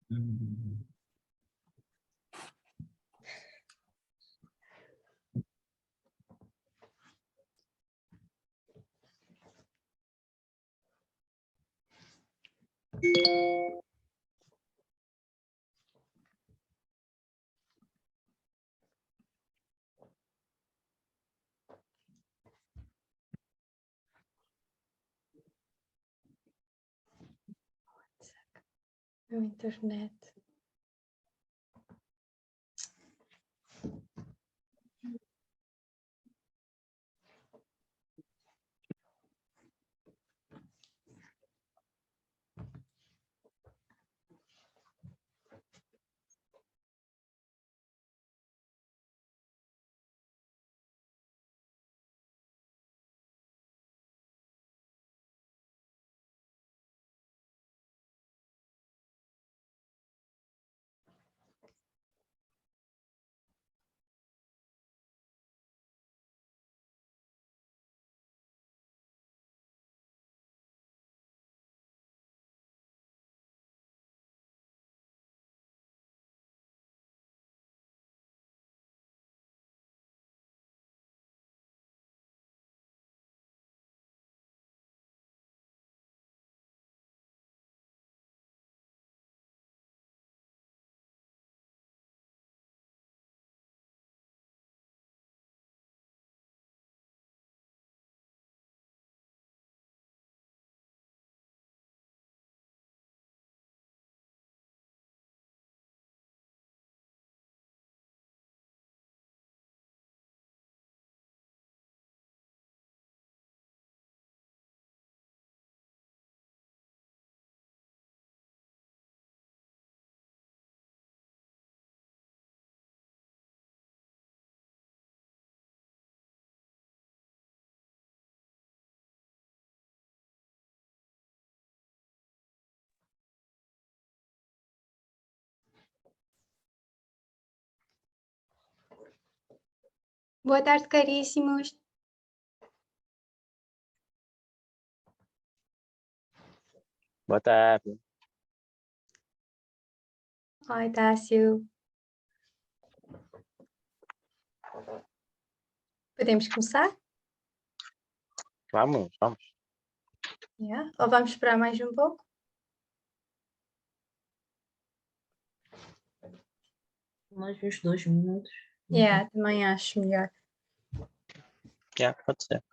Meu internet. Boa tarde, caríssimos. Boa tarde. Oi, Tássio. Podemos começar? Vamos. Yeah. Ou vamos esperar mais um pouco? Mais uns 2 minutos. Yeah, também acho melhor. Já, pode ser.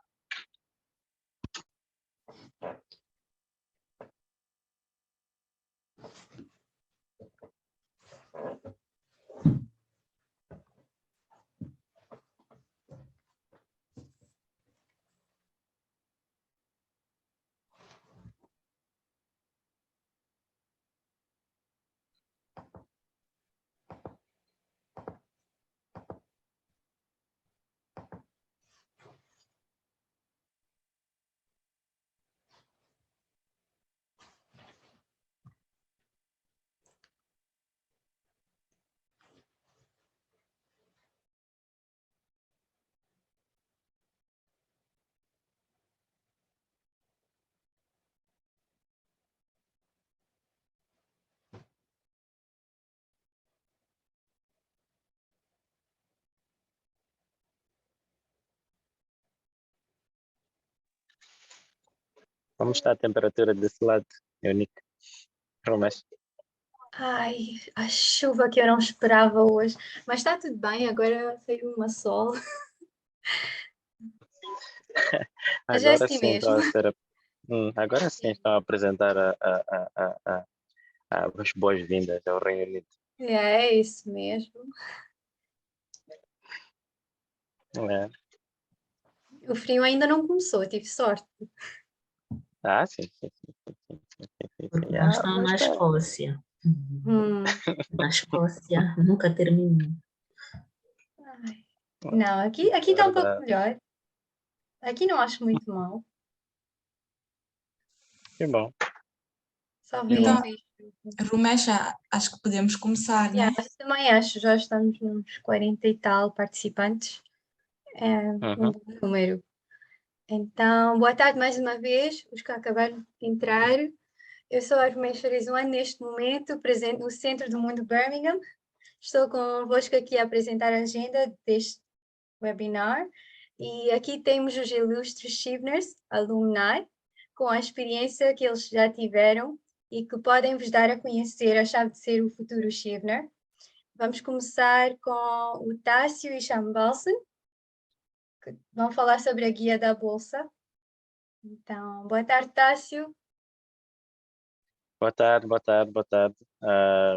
Como está a temperatura desse lado, Eunice? Promessa. Ai, a chuva que eu não esperava hoje. Mas está tudo bem, agora saiu uma sol. Mas é Agora assim sim estão mesmo. a ser. Agora sim estão a apresentar as boas-vindas ao Reino Unido. É isso mesmo. É. O frio ainda não começou, tive sorte. Sim. Porque nós estamos Mas na espera. Escócia. Hum. Na Escócia nunca terminou. Ai. Não, aqui É está um pouco verdade. melhor. Aqui não acho muito mal. Que bom. Só Então, vem. Rumecha, acho que podemos começar, né? Yeah, eu também acho, já estamos nos 40 e tal participantes. É um Uhum. bom número. Então, boa tarde mais uma vez, os que acabaram de entrar. Eu sou a Rumecha Rizwan, neste momento presente no Centro do Mundo Birmingham. Estou convosco aqui a apresentar a agenda deste webinar. E aqui temos os ilustres Chivners, alumni, com a experiência que eles já tiveram e que podem vos dar a conhecer a chave de ser o futuro Chivner. Vamos começar com o Tássio e Chambalsen, que vão falar sobre a guia da Bolsa. Então, boa tarde, Tássio. Boa tarde, boa tarde, boa tarde.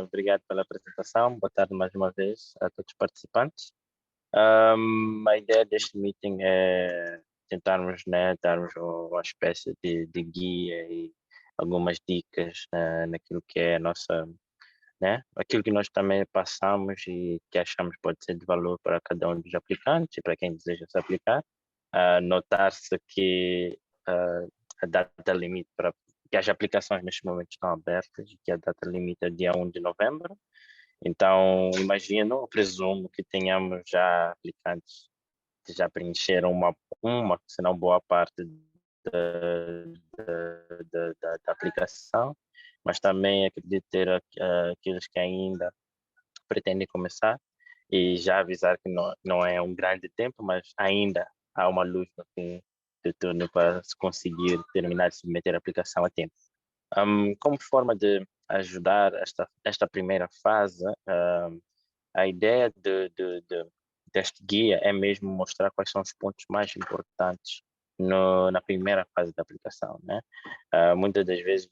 Obrigado pela apresentação. Boa tarde mais uma vez a todos os participantes. A ideia deste meeting é tentarmos, né, darmos uma espécie de guia e algumas dicas naquilo que é a nossa, né, aquilo que nós também passamos e que achamos pode ser de valor para cada um dos aplicantes e para quem deseja se aplicar. Notar-se que a data limite para que as aplicações neste momento estão abertas e que a data limite é dia 1 de novembro. Então, imagino, presumo que tenhamos já aplicantes que já preencheram se não boa parte da aplicação, mas também acredito ter aqueles que ainda pretendem começar e já avisar que não é um grande tempo, mas ainda há uma luz no fim do túnel para se conseguir terminar de submeter a aplicação a tempo. Como forma de ajudar esta primeira fase, a ideia deste guia é mesmo mostrar quais são os pontos mais importantes na primeira fase da aplicação, né? Muitas das vezes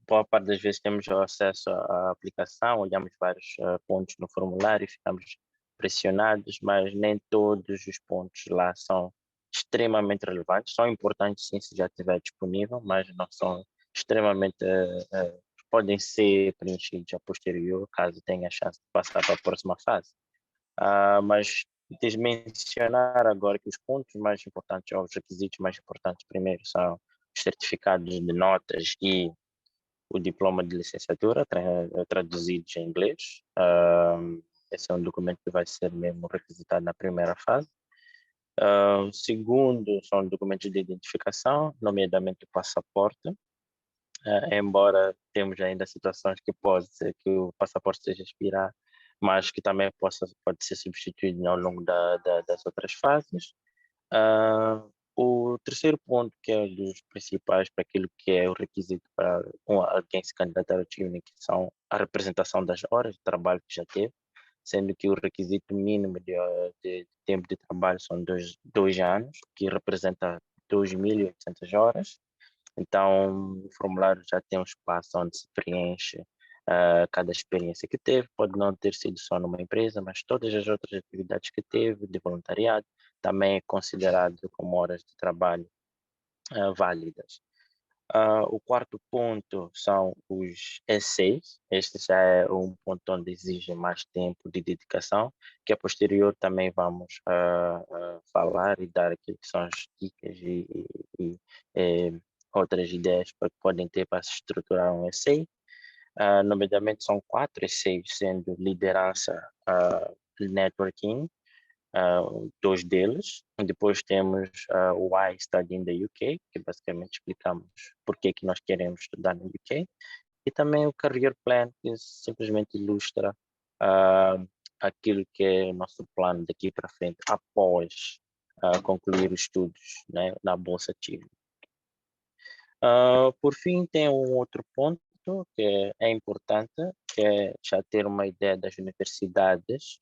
boa parte das vezes temos acesso à aplicação, olhamos vários pontos no formulário e ficamos pressionados, mas nem todos os pontos lá são extremamente relevantes. São importantes sim se já estiver disponível, mas não são extremamente podem ser preenchidos a posterior caso tenha a chance de passar para a próxima fase. Mas tens de mencionar agora que os pontos mais importantes, ou os requisitos mais importantes primeiro são os certificados de notas e o diploma de licenciatura, traduzidos em inglês. Esse é um documento que vai ser mesmo requisitado na primeira fase. Segundo, são documentos de identificação, nomeadamente o passaporte. Embora temos ainda situações que pode ser que o passaporte esteja expirado, mas que também pode ser substituído ao longo das outras fases. O terceiro ponto, que é um dos principais para aquilo que é o requisito para alguém se candidatar ao TUNIC, são a representação das horas de trabalho que já teve, sendo que o requisito mínimo de tempo de trabalho são dois anos, que representa 2.800 horas. Então, o formulário já tem um espaço onde se preenche cada experiência que teve. Pode não ter sido só numa empresa, mas todas as outras atividades que teve, de voluntariado, também é considerado como horas de trabalho válidas. O quarto ponto são os essays. Este já é um ponto onde exige mais tempo de dedicação, que a posterior também vamos falar e dar aquilo que são as dicas e outras ideias que podem ter para se estruturar um essay. Nomeadamente são 4 essays, sendo liderança, networking, 2 deles. Depois temos o Why Study in the UK, que basicamente explicamos por que nós queremos estudar no UK. E também o Career Plan, que simplesmente ilustra aquilo que é o nosso plano daqui para frente, após concluir os estudos, né, na Bolsa Ativa. Por fim, tem um outro ponto que é importante, que é já ter uma ideia das universidades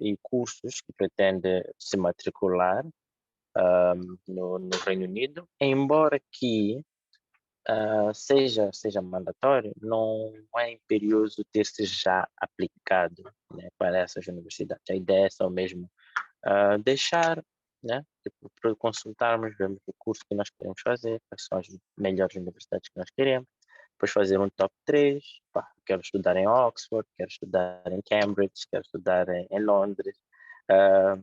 e cursos que pretende se matricular no Reino Unido, embora que seja mandatório, não é imperioso ter-se já aplicado, né, para essas universidades. A ideia é só mesmo deixar, né, para consultarmos, vermos o curso que nós queremos fazer, quais são as melhores universidades que nós queremos, depois fazer um top 3, quero estudar em Oxford, quero estudar em Cambridge, quero estudar em Londres.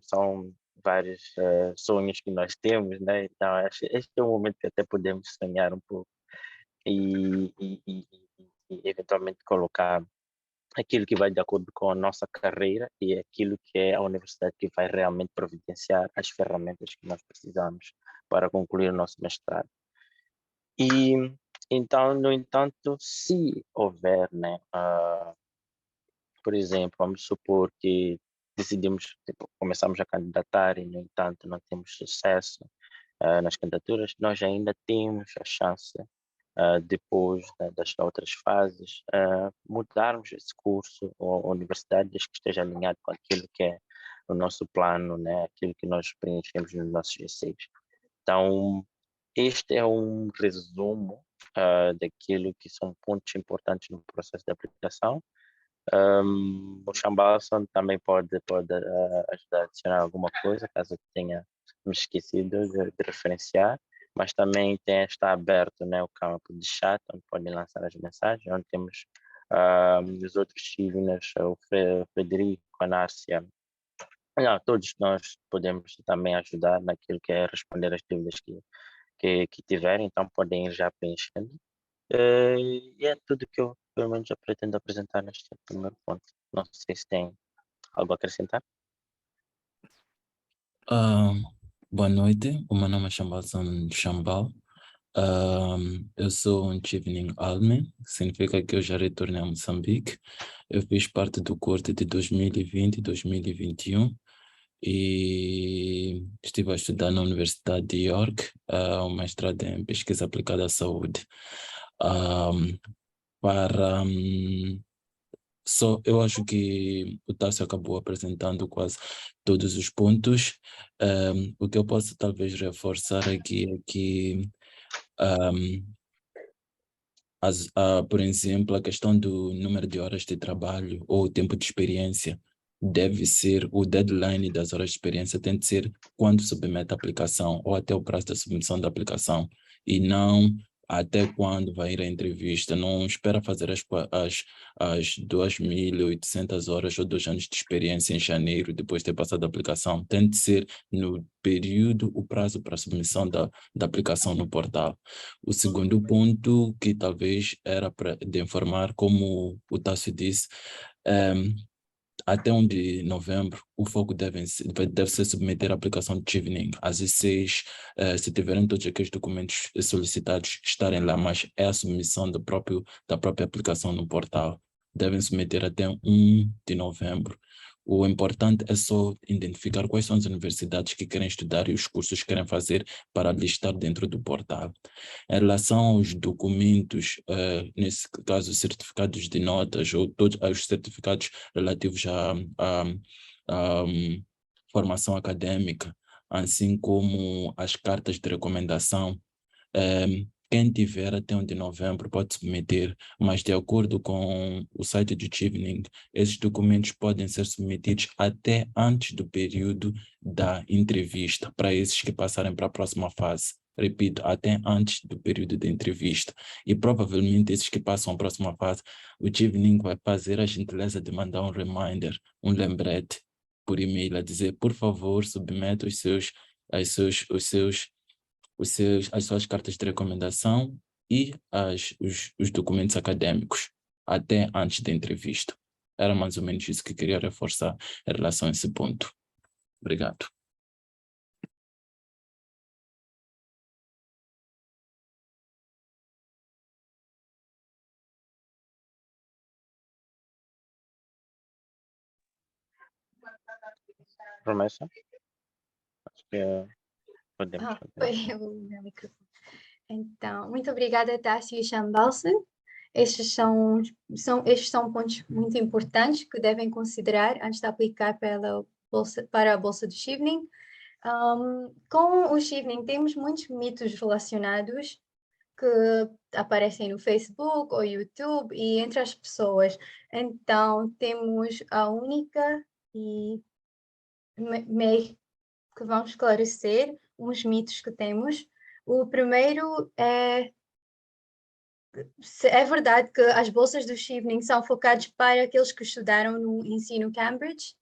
São vários sonhos que nós temos, né? Então este é o momento que até podemos sonhar um pouco e eventualmente colocar aquilo que vai de acordo com a nossa carreira e aquilo que é a universidade que vai realmente providenciar as ferramentas que nós precisamos para concluir o nosso mestrado. E então, no entanto, se houver, né, por exemplo, vamos supor que decidimos, tipo, começamos a candidatar e, no entanto, não temos sucesso nas candidaturas, nós ainda temos a chance, depois das outras fases, mudarmos esse curso ou universidade, desde que esteja alinhado com aquilo que é o nosso plano, né, aquilo que nós preenchemos nos nossos essays. Então, este é um resumo daquilo que são pontos importantes no processo de aplicação. O Chambalson também pode ajudar a adicionar alguma coisa, caso eu tenha me esquecido de referenciar, mas também está aberto, né, o campo de chat, onde podem lançar as mensagens, onde temos os outros signos, o Frederico, a Nárcia, não, todos nós podemos também ajudar naquilo que é responder as dúvidas que tiverem, então podem ir já preenchendo. E é tudo que eu, pelo menos, já pretendo apresentar neste primeiro ponto. Não sei se tem algo a acrescentar. Boa noite, o meu nome é Chambal. Eu sou um Chiefning Alme, que significa que eu já retornei a Moçambique. Eu fiz parte do corte de 2020 e 2021 e estive a estudar na Universidade de York, um mestrado em pesquisa aplicada à saúde. Eu acho que o Tássio acabou apresentando quase todos os pontos. O que eu posso talvez reforçar aqui é que, por exemplo, a questão do número de horas de trabalho ou o tempo de experiência deve ser, o deadline das horas de experiência tem de ser quando submete a aplicação ou até o prazo da submissão da aplicação e não até quando vai ir à entrevista. Não espera fazer as 2.800 horas ou 2 anos de experiência em janeiro, depois de ter passado a aplicação. Tem de ser no período, o prazo para a submissão da aplicação no portal. O segundo ponto, que talvez era de informar, como o Tássio disse, até 1 de novembro, o foco deve ser submeter a aplicação de Chevening às 6, se tiverem todos aqueles documentos solicitados, estarem lá, mas é a submissão da própria aplicação no portal. Devem submeter até 1 de novembro. O importante é só identificar quais são as universidades que querem estudar e os cursos que querem fazer para listar dentro do portal. Em relação aos documentos, nesse caso, certificados de notas ou todos os certificados relativos à formação acadêmica, assim como as cartas de recomendação, quem tiver até 1 de novembro pode submeter, mas de acordo com o site de Chevening, esses documentos podem ser submetidos até antes do período da entrevista, para esses que passarem para a próxima fase. Repito, até antes do período da entrevista. E provavelmente esses que passam a próxima fase, o Chevening vai fazer a gentileza de mandar um reminder, um lembrete por e-mail a dizer, por favor, submeta as suas cartas de recomendação e os documentos acadêmicos até antes da entrevista. Era mais ou menos isso que queria reforçar em relação a esse ponto. Obrigado. Promessa? Acho que podemos Foi continuar. o meu microfone. Então, muito obrigada, Tássio e Chambalson. Estes são pontos muito importantes que devem considerar antes de aplicar para a Bolsa do Chevening. Com o Chevening, temos muitos mitos relacionados que aparecem no Facebook ou YouTube e entre as pessoas. Então, temos a única e meio que vamos esclarecer uns mitos que temos. O primeiro é verdade que as bolsas do Chevening são focadas para aqueles que estudaram no ensino Cambridge?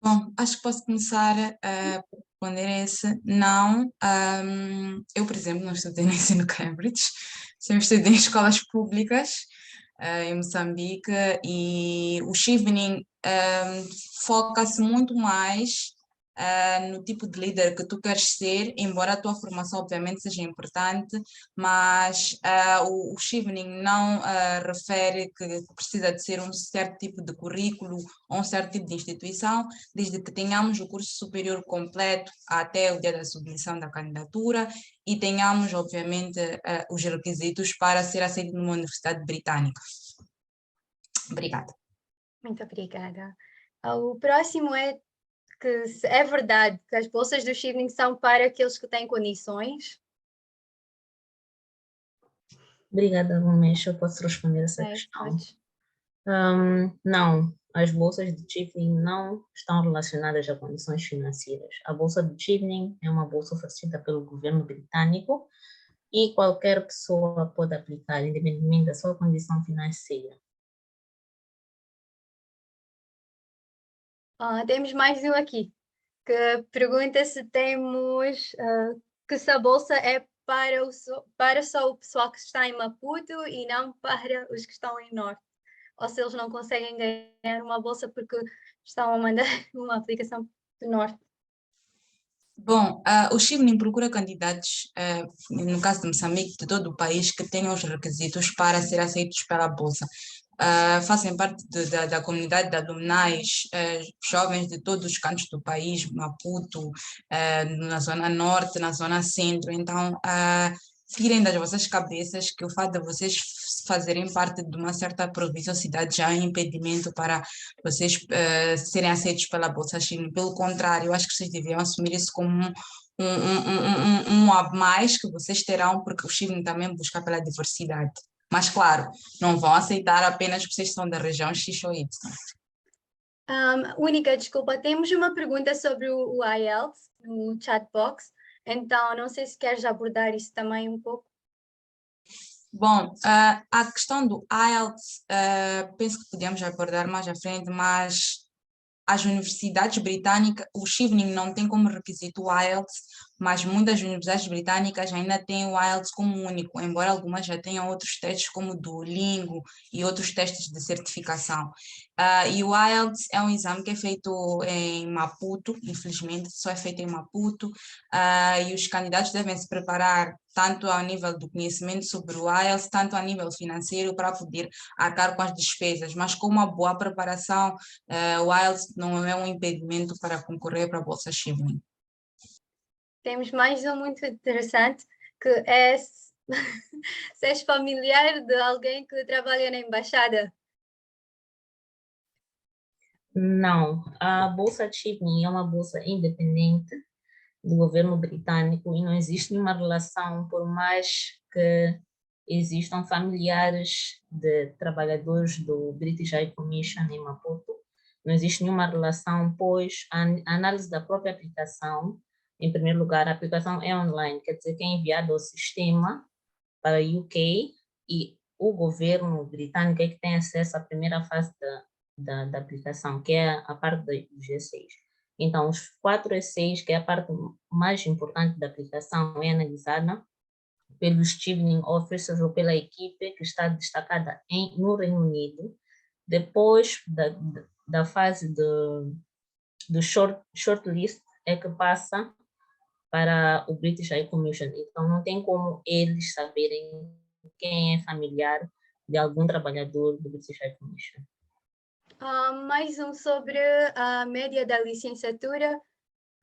Bom, acho que posso começar a responder a esse. Não, eu, por exemplo, não estudei no ensino Cambridge, sempre estudei em escolas públicas em Moçambique e o Chevening foca-se muito mais no tipo de líder que tu queres ser, embora a tua formação obviamente seja importante, mas o Chevening não refere que precisa de ser um certo tipo de currículo ou um certo tipo de instituição, desde que tenhamos o curso superior completo até o dia da submissão da candidatura e tenhamos, obviamente, os requisitos para ser aceito numa universidade britânica. Obrigada. Muito obrigada. O próximo é que é verdade que as bolsas do Chevening são para aqueles que têm condições. Obrigada, Gomes. Eu posso responder essa É, questão. podes. Não, as bolsas de Chevening não estão relacionadas a condições financeiras. A bolsa de Chevening é uma bolsa oferecida pelo governo britânico e qualquer pessoa pode aplicar, independentemente da sua condição financeira. Temos mais um aqui, que pergunta se temos, que se a bolsa é para só o pessoal que está em Maputo e não para os que estão em Norte. Ou se eles não conseguem ganhar uma bolsa porque estão a mandar uma aplicação do Norte. Bom, o Chevening procura candidatos, no caso de Moçambique, de todo o país, que tenham os requisitos para ser aceitos pela bolsa. Fazem parte da comunidade de alumnais, jovens de todos os cantos do país, Maputo, na zona norte, na zona centro. Então, tirem das vossas cabeças que o fato de vocês fazerem parte de uma certa provinciosidade já é um impedimento para vocês serem aceitos pela Bolsa Chevening. Pelo contrário, eu acho que vocês deviam assumir isso como um a mais que vocês terão, porque o Chevening também busca pela diversidade. Mas, claro, não vão aceitar apenas que vocês são da região X ou Y. Única desculpa, temos uma pergunta sobre o IELTS no chat box, então não sei se queres abordar isso também um pouco. Bom, a questão do IELTS, penso que podíamos abordar mais à frente, mas as universidades britânicas, o Chevening não tem como requisito o IELTS, mas muitas universidades britânicas ainda têm o IELTS como único, embora algumas já tenham outros testes como o Duolingo e outros testes de certificação. E o IELTS é um exame que é feito em Maputo, infelizmente só é feito em Maputo, e os candidatos devem se preparar tanto ao nível do conhecimento sobre o IELTS, tanto a nível financeiro para poder arcar com as despesas, mas com uma boa preparação, o IELTS não é um impedimento para concorrer para a Bolsa Chevening. Temos mais um muito interessante, que é se és familiar de alguém que trabalha na embaixada. Não, a Bolsa Chevening é uma bolsa independente do governo britânico e não existe nenhuma relação, por mais que existam familiares de trabalhadores do British High Commission em Maputo, não existe nenhuma relação, pois a análise da própria aplicação, em primeiro lugar, a aplicação é online, quer dizer que é enviado ao sistema para a UK e o governo britânico é que tem acesso à primeira fase da aplicação, que é a parte do G6. Então, os 4 essays, que é a parte mais importante da aplicação, é analisada pelos Chevening Officers ou pela equipe que está destacada no Reino Unido. Depois da fase do shortlist é que passa para o British High Commission. Então, não tem como eles saberem quem é familiar de algum trabalhador do British High Commission. Mais um sobre a média da licenciatura,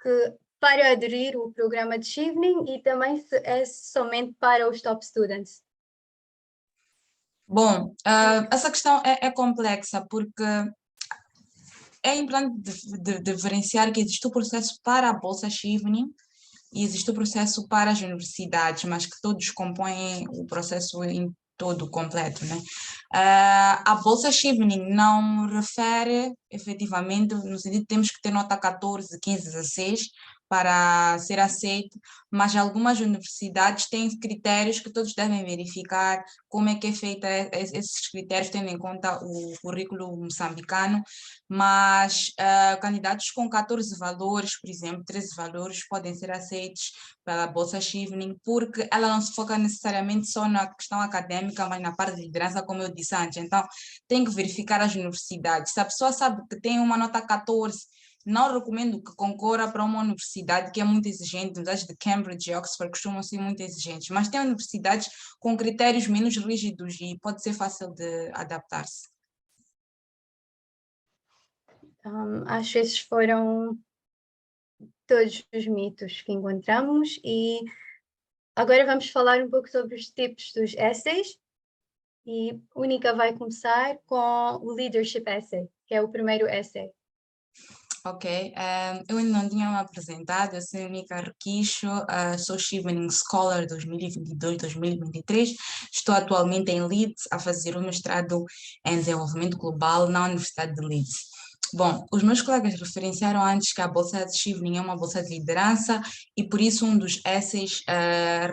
que para aderir o programa de Chevening e também se é somente para os top students. Bom, essa questão é complexa porque é importante diferenciar que existe o processo para a Bolsa Chevening e existe o processo para as universidades, mas que todos compõem o processo em todo completo, né? A Bolsa Chevening não refere efetivamente, no sentido de temos que ter nota 14, 15, 16 para ser aceito, mas algumas universidades têm critérios que todos devem verificar como é que é feita esses critérios, tendo em conta o currículo moçambicano, mas candidatos com 14 valores, por exemplo, 13 valores, podem ser aceitos pela Bolsa Chevening, porque ela não se foca necessariamente só na questão acadêmica, mas na parte de liderança, como eu disse antes. Então, tem que verificar as universidades. Se a pessoa sabe que tem uma nota 14 não recomendo que concorra para uma universidade que é muito exigente. Universidades de Cambridge e Oxford costumam ser muito exigentes, mas tem universidades com critérios menos rígidos e pode ser fácil de adaptar-se. Acho que esses foram todos os mitos que encontramos e agora vamos falar um pouco sobre os tipos dos essays e Única vai começar com o Leadership Essay, que é o primeiro essay. Ok, eu ainda não tinha me apresentado, eu sou Única Requicho, sou Chevening Scholar 2022-2023, estou atualmente em Leeds a fazer o mestrado em Desenvolvimento Global na Universidade de Leeds. Bom, os meus colegas referenciaram antes que a bolsa de Chevening é uma bolsa de liderança e por isso um dos essays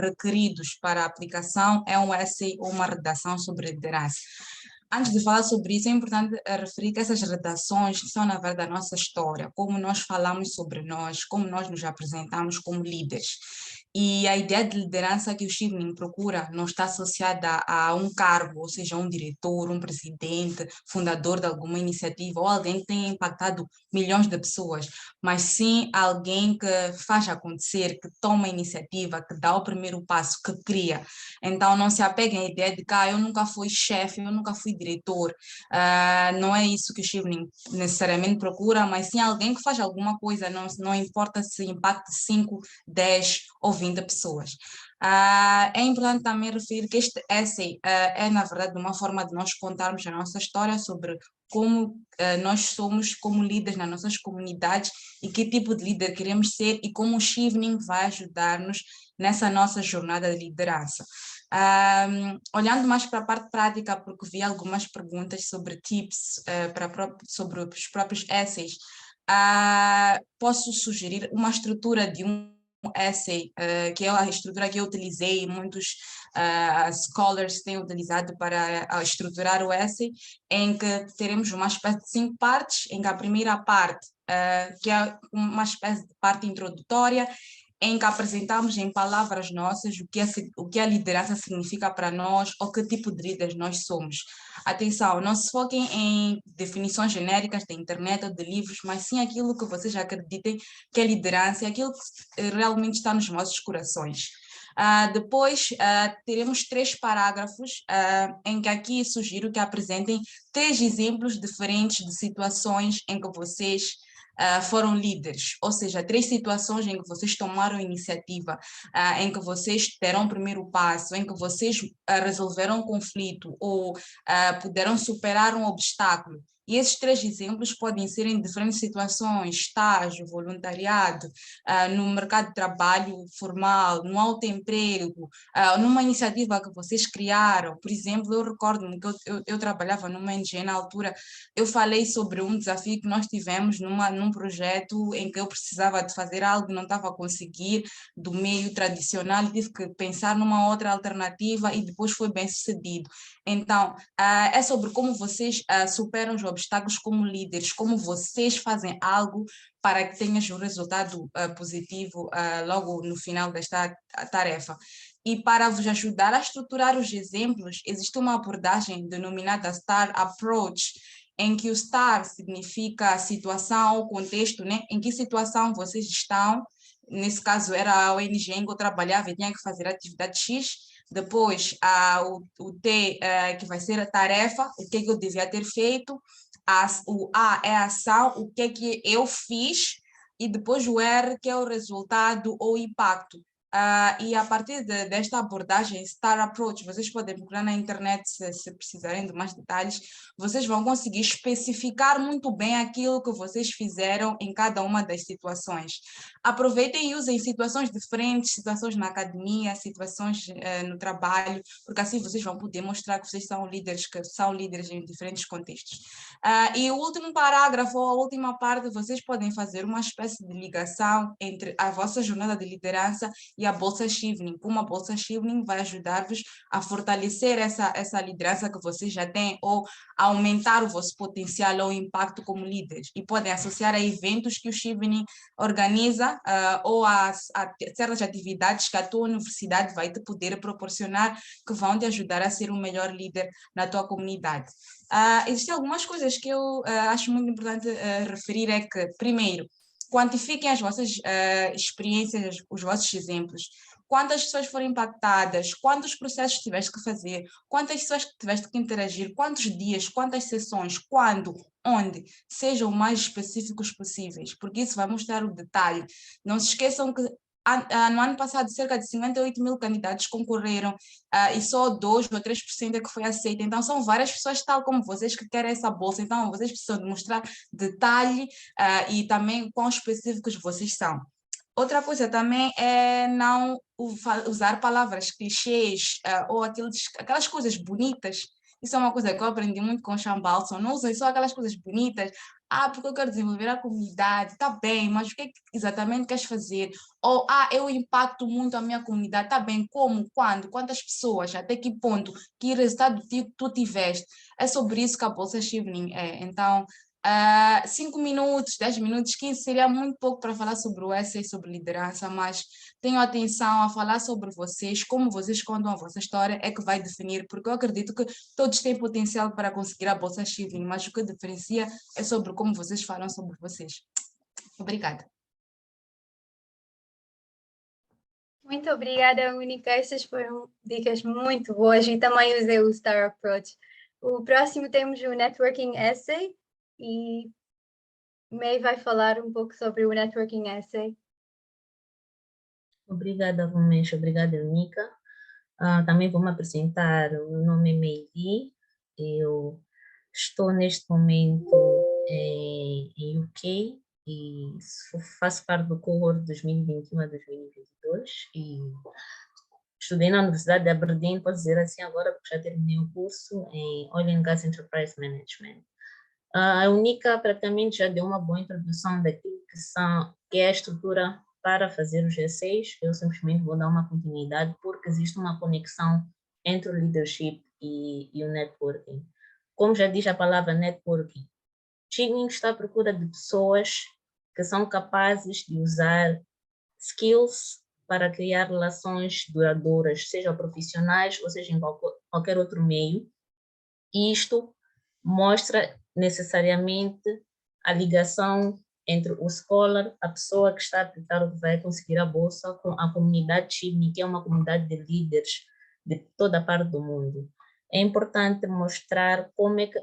requeridos para a aplicação é um essay ou uma redação sobre liderança. Antes de falar sobre isso, é importante referir que essas redações são, na verdade, a nossa história, como nós falamos sobre nós, como nós nos apresentamos como líderes. E a ideia de liderança que o Chevening procura não está associada a um cargo, ou seja, um diretor, um presidente, fundador de alguma iniciativa, ou alguém que tenha impactado milhões de pessoas, mas sim alguém que faz acontecer, que toma a iniciativa, que dá o primeiro passo, que cria. Então, não se apeguem à ideia de que eu nunca fui chefe, eu nunca fui diretor. Não é isso que o Chevening necessariamente procura, mas sim alguém que faz alguma coisa, não importa se impacte 5, 10 ou 20 pessoas. É importante também referir que este essay é, na verdade, uma forma de nós contarmos a nossa história sobre como nós somos como líderes nas nossas comunidades e que tipo de líder queremos ser e como o Chevening vai ajudar-nos nessa nossa jornada de liderança. Olhando mais para a parte prática, porque vi algumas perguntas sobre tips sobre os próprios essays, posso sugerir uma estrutura de um essay, que é a estrutura que eu utilizei e muitos scholars têm utilizado para estruturar o essay, em que teremos uma espécie de 5 partes, em que a primeira parte, que é uma espécie de parte introdutória, em que apresentamos em palavras nossas o que a liderança significa para nós ou que tipo de líderes nós somos. Atenção, não se foquem em definições genéricas da internet ou de livros, mas sim aquilo que vocês acreditem que é liderança, aquilo que realmente está nos vossos corações. Depois, teremos 3 parágrafos em que aqui sugiro que apresentem 3 exemplos diferentes de situações em que vocês foram líderes, ou seja, 3 situações em que vocês tomaram iniciativa, em que vocês deram o primeiro passo, em que vocês resolveram um conflito ou puderam superar um obstáculo. E esses 3 exemplos podem ser em diferentes situações, estágio, voluntariado, no mercado de trabalho formal, no autoemprego, numa iniciativa que vocês criaram. Por exemplo, eu recordo-me que eu trabalhava numa ONG na altura, eu falei sobre um desafio que nós tivemos num projeto em que eu precisava de fazer algo e não estava a conseguir do meio tradicional, tive que pensar numa outra alternativa e depois foi bem sucedido. Então, é sobre como vocês superam os obstáculos como líderes, como vocês fazem algo para que tenhas um resultado positivo logo no final desta tarefa. E para vos ajudar a estruturar os exemplos, existe uma abordagem denominada STAR Approach, em que o STAR significa situação, contexto, né? Em que situação vocês estão. Nesse caso era a ONG em que eu trabalhava e tinha que fazer atividade X. Depois, o T, que vai ser a tarefa, o que eu devia ter feito. O A é a ação, o que eu fiz. E depois o R, que é o resultado ou impacto. E a partir desta abordagem, STAR Approach, vocês podem procurar na internet se precisarem de mais detalhes, vocês vão conseguir especificar muito bem aquilo que vocês fizeram em cada uma das situações. Aproveitem e usem situações diferentes, situações na academia, situações no trabalho, porque assim vocês vão poder mostrar que vocês são líderes em diferentes contextos. E o último parágrafo, ou a última parte, vocês podem fazer uma espécie de ligação entre a vossa jornada de liderança e e a Bolsa Shivning. Uma Bolsa Shivning vai ajudar-vos a fortalecer essa liderança que vocês já têm ou a aumentar o vosso potencial ou impacto como líderes. E podem associar a eventos que o Shivning organiza ou a certas atividades que a tua universidade vai te poder proporcionar que vão te ajudar a ser um melhor líder na tua comunidade. Existem algumas coisas que eu acho muito importante referir, é que, primeiro, quantifiquem as vossas experiências, os vossos exemplos. Quantas pessoas foram impactadas, quantos processos tiveste que fazer, quantas pessoas tiveste que interagir, quantos dias, quantas sessões, quando, onde, sejam o mais específicos possíveis, porque isso vai mostrar o detalhe. Não se esqueçam que no ano passado, cerca de 58.000 candidatos concorreram e só 2 ou 3% é que foi aceita. Então, são várias pessoas, tal como vocês, que querem essa bolsa. Então, vocês precisam demonstrar detalhe e também quão específicos vocês são. Outra coisa também é não usar palavras clichês ou aquelas coisas bonitas. Isso é uma coisa que eu aprendi muito com o Sean Balson. Não usem só aquelas coisas bonitas. Porque eu quero desenvolver a comunidade. Tá bem, mas o que é que exatamente queres fazer? Ou, eu impacto muito a minha comunidade. Tá bem, como, quando, quantas pessoas, até que ponto, que resultado tu tiveste? É sobre isso que a Bolsa Shivning é. Então, 5 minutos, 10 minutos, 15 seria muito pouco para falar sobre o essay, sobre liderança, mas tenham atenção a falar sobre vocês, como vocês contam a vossa história é que vai definir, porque eu acredito que todos têm potencial para conseguir a Bolsa Shivning, mas o que diferencia é sobre como vocês falam sobre vocês. Obrigada. Muito obrigada, Única. Essas foram dicas muito boas e também usei o Star Approach. O próximo temos o Networking Essay e May vai falar um pouco sobre o Networking Essay. Obrigada, Gomes. Obrigada, Única. Também vou me apresentar. O meu nome é Meili. Eu estou neste momento em UK e faço parte do cohort 2021 a 2022 e estudei na Universidade de Aberdeen, posso dizer assim agora, porque já terminei o curso em Oil and Gas Enterprise Management. A Única praticamente já deu uma boa introdução daquilo que é a estrutura para fazer os G6. Eu simplesmente vou dar uma continuidade porque existe uma conexão entre o leadership e o networking. Como já diz a palavra networking, Shivning está à procura de pessoas que são capazes de usar skills para criar relações duradouras, seja profissionais ou seja em qualquer outro meio. E isto mostra necessariamente a ligação entre o scholar, a pessoa que está a aplicar ou que vai conseguir a bolsa, com a comunidade Shivning, que é uma comunidade de líderes de toda a parte do mundo. É importante mostrar como é que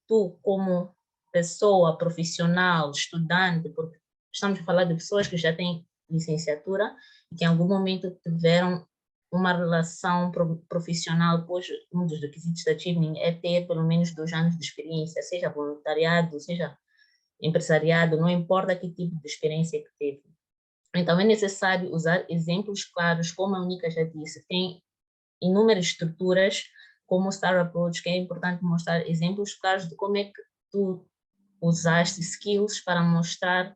tu, como pessoa profissional, estudante, porque estamos a falar de pessoas que já têm licenciatura e que em algum momento tiveram uma relação profissional, pois um dos requisitos da Shivning é ter pelo menos 2 anos de experiência, seja voluntariado, seja empresariado, não importa que tipo de experiência que teve. Então é necessário usar exemplos claros, como a Única já disse, tem inúmeras estruturas, como o Star Approach, que é importante mostrar exemplos claros de como é que tu usaste skills para mostrar,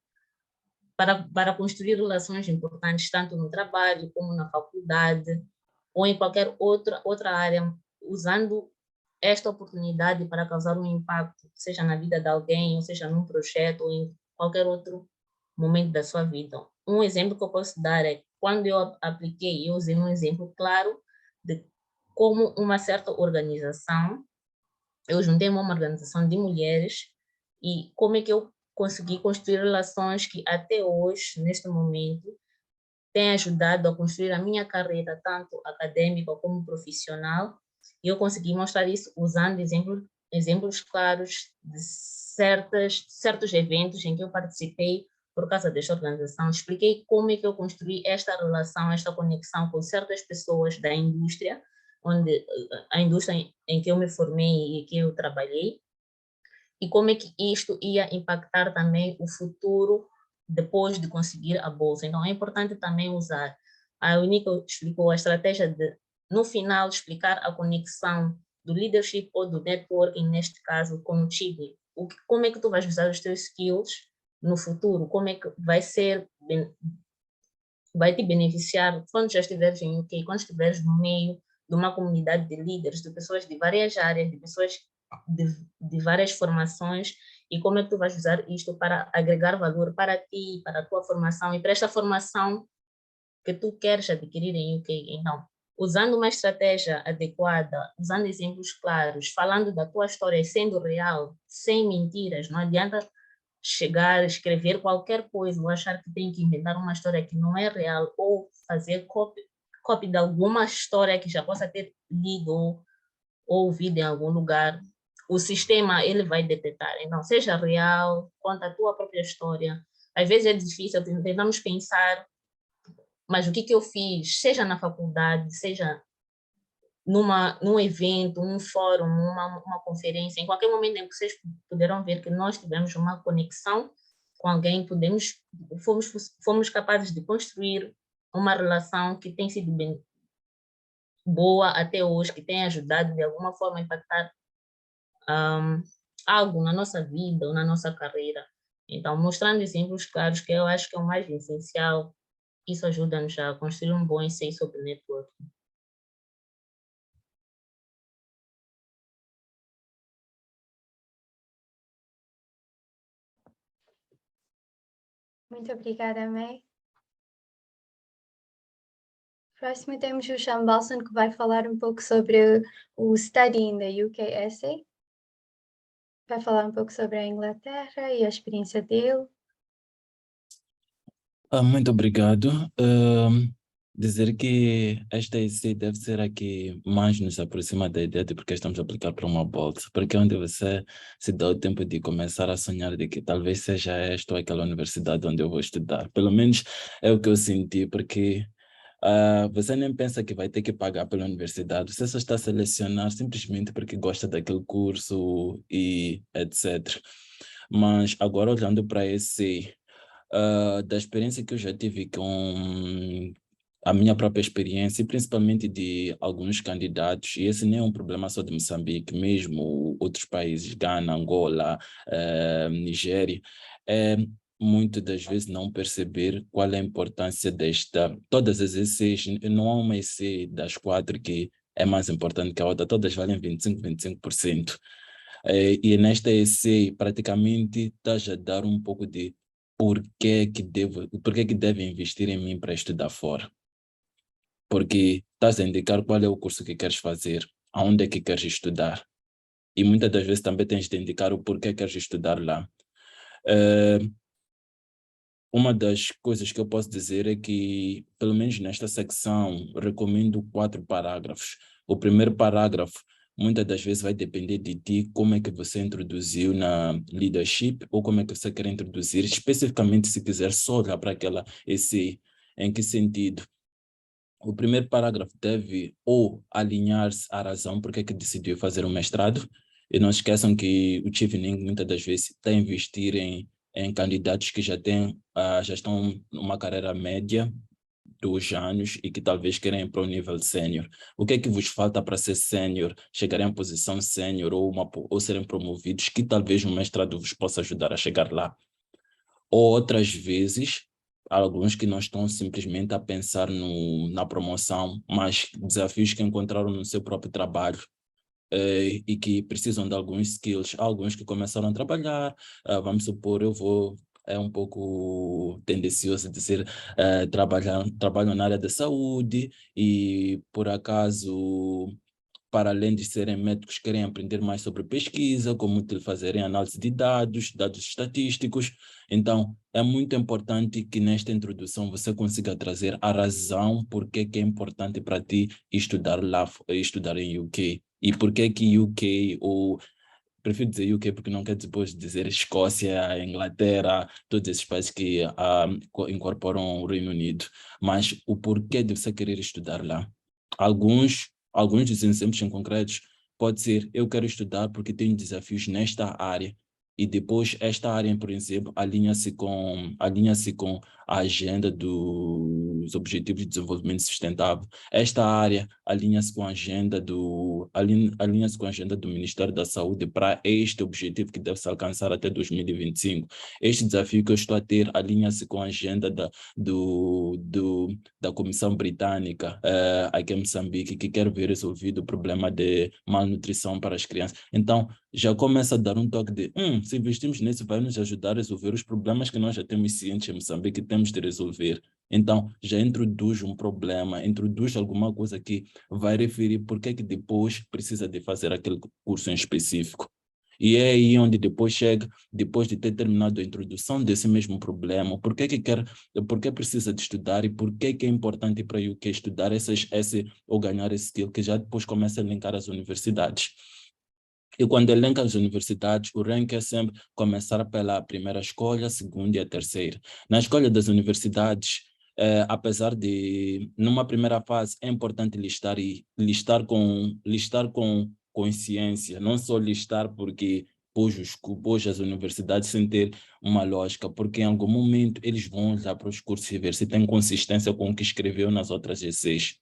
para construir relações importantes, tanto no trabalho, como na faculdade, ou em qualquer outra área, usando esta oportunidade para causar um impacto, seja na vida de alguém, ou seja num projeto, ou em qualquer outro momento da sua vida. Um exemplo que eu posso dar é, quando eu apliquei, eu usei um exemplo claro de como uma certa organização, eu juntei uma organização de mulheres e como é que eu consegui construir relações que até hoje, neste momento, têm ajudado a construir a minha carreira, tanto acadêmica como profissional, e eu consegui mostrar isso usando exemplos claros de certos eventos em que eu participei por causa desta organização. Expliquei como é que eu construí esta relação, esta conexão com certas pessoas da indústria, a indústria em que eu me formei e que eu trabalhei, e como é que isto ia impactar também o futuro depois de conseguir a bolsa. Então, é importante também usar. A Única explicou a estratégia de, no final, explicar a conexão do leadership ou do networking, neste caso, com o Shivning. Como é que tu vais usar os teus skills no futuro? Como é que vai ser vai te beneficiar quando já estiveres em UK, quando estiveres no meio de uma comunidade de líderes, de pessoas de várias áreas, de pessoas de várias formações, e como é que tu vais usar isto para agregar valor para ti, para a tua formação e para esta formação que tu queres adquirir em UK. Então, usando uma estratégia adequada, usando exemplos claros, falando da tua história, sendo real, sem mentiras, não adianta chegar, escrever qualquer coisa ou achar que tem que inventar uma história que não é real ou fazer copy de alguma história que já possa ter lido ou ouvido em algum lugar. O sistema, ele vai detectar. Então, seja real, conta a tua própria história. Às vezes é difícil, tentamos pensar, mas o que eu fiz, seja na faculdade, seja num evento, num fórum, uma conferência, em qualquer momento em que vocês puderam ver que nós tivemos uma conexão com alguém, fomos capazes de construir uma relação que tem sido bem boa até hoje, que tem ajudado de alguma forma a impactar algo na nossa vida ou na nossa carreira. Então, mostrando exemplos claros, que eu acho que é o mais essencial, isso ajuda-nos a construir um bom ensaio sobre networking. Muito obrigada, May. Próximo temos o Sean Balson, que vai falar um pouco sobre o Study in the UKSA. Vai falar um pouco sobre a Inglaterra e a experiência dele. Muito obrigado. Dizer que esta EC deve ser a que mais nos aproxima da ideia de porque estamos a aplicar para uma bolsa, porque é onde você se dá o tempo de começar a sonhar de que talvez seja esta ou aquela universidade onde eu vou estudar. Pelo menos é o que eu senti, porque você nem pensa que vai ter que pagar pela universidade, você só está a selecionar simplesmente porque gosta daquele curso e etc. Mas agora olhando para esse da experiência que eu já tive com a minha própria experiência, e principalmente de alguns candidatos, e esse nem é um problema só de Moçambique, mesmo outros países, Ghana, Angola, Nigéria, é muitas das vezes não perceber qual é a importância todas as ECs, não há uma EC das 4 que é mais importante que a outra, todas valem 25%. E nesta EC, praticamente, estás a dar um pouco de por que que deve investir em mim para estudar fora. Porque estás a indicar qual é o curso que queres fazer, aonde é que queres estudar. E muitas das vezes também tens de indicar o porquê queres estudar lá. Uma das coisas que eu posso dizer é que, pelo menos nesta secção, recomendo 4 parágrafos. O primeiro parágrafo, muitas das vezes vai depender de ti, como é que você introduziu na leadership ou como é que você quer introduzir, especificamente se quiser só olhar para aquela essay. Em que sentido? O primeiro parágrafo deve ou alinhar-se à razão porque é que decidiu fazer um mestrado, e não esqueçam que o Chevening muitas das vezes está a investir em candidatos que já estão numa carreira média, 2 anos, e que talvez querem ir para o nível sénior. O que é que vos falta para ser sénior, chegarem à posição sénior ou serem promovidos, que talvez um mestrado vos possa ajudar a chegar lá? Ou outras vezes, há alguns que não estão simplesmente a pensar na promoção, mas desafios que encontraram no seu próprio trabalho, e que precisam de alguns skills. Há alguns que começaram a trabalhar, vamos supor, é um pouco tendencioso dizer, trabalham na área da saúde e, por acaso, para além de serem médicos, querem aprender mais sobre pesquisa, como fazerem análise de dados estatísticos. Então, é muito importante que nesta introdução você consiga trazer a razão por que é importante para ti estudar lá, estudar em UK. E por que UK, ou prefiro dizer UK porque não quero depois dizer Escócia, Inglaterra, todos esses países que incorporam o Reino Unido. Mas o porquê de você querer estudar lá. Alguns dos exemplos em concretos pode ser, eu quero estudar porque tenho desafios nesta área, e depois esta área, por exemplo, alinha-se com a agenda do os Objetivos de Desenvolvimento Sustentável. Esta área alinha-se com a agenda alinha-se com a agenda do Ministério da Saúde para este objetivo que deve se alcançar até 2025. Este desafio que eu estou a ter alinha-se com a agenda da Comissão Britânica aqui em Moçambique, que quer ver resolvido o problema de malnutrição para as crianças. Então, já começa a dar um toque de se investimos nisso, vai nos ajudar a resolver os problemas que nós já temos cientes em Moçambique e temos de resolver. Então, já introduz um problema, introduz alguma coisa que vai referir por que depois precisa de fazer aquele curso em específico. E é aí onde depois chega, depois de ter terminado a introdução desse mesmo problema, por que precisa de estudar e por que é importante para o que estudar ou ganhar esse skill, que já depois começa a linkar as universidades. E quando elenca as universidades, o ranking é sempre começar pela primeira escolha, a segunda e a terceira. Na escolha das universidades, apesar de, numa primeira fase, é importante listar com consciência, não só listar porque pôs as universidades sem ter uma lógica, porque em algum momento eles vão olhar para os cursos e ver se tem consistência com o que escreveu nas outras essays.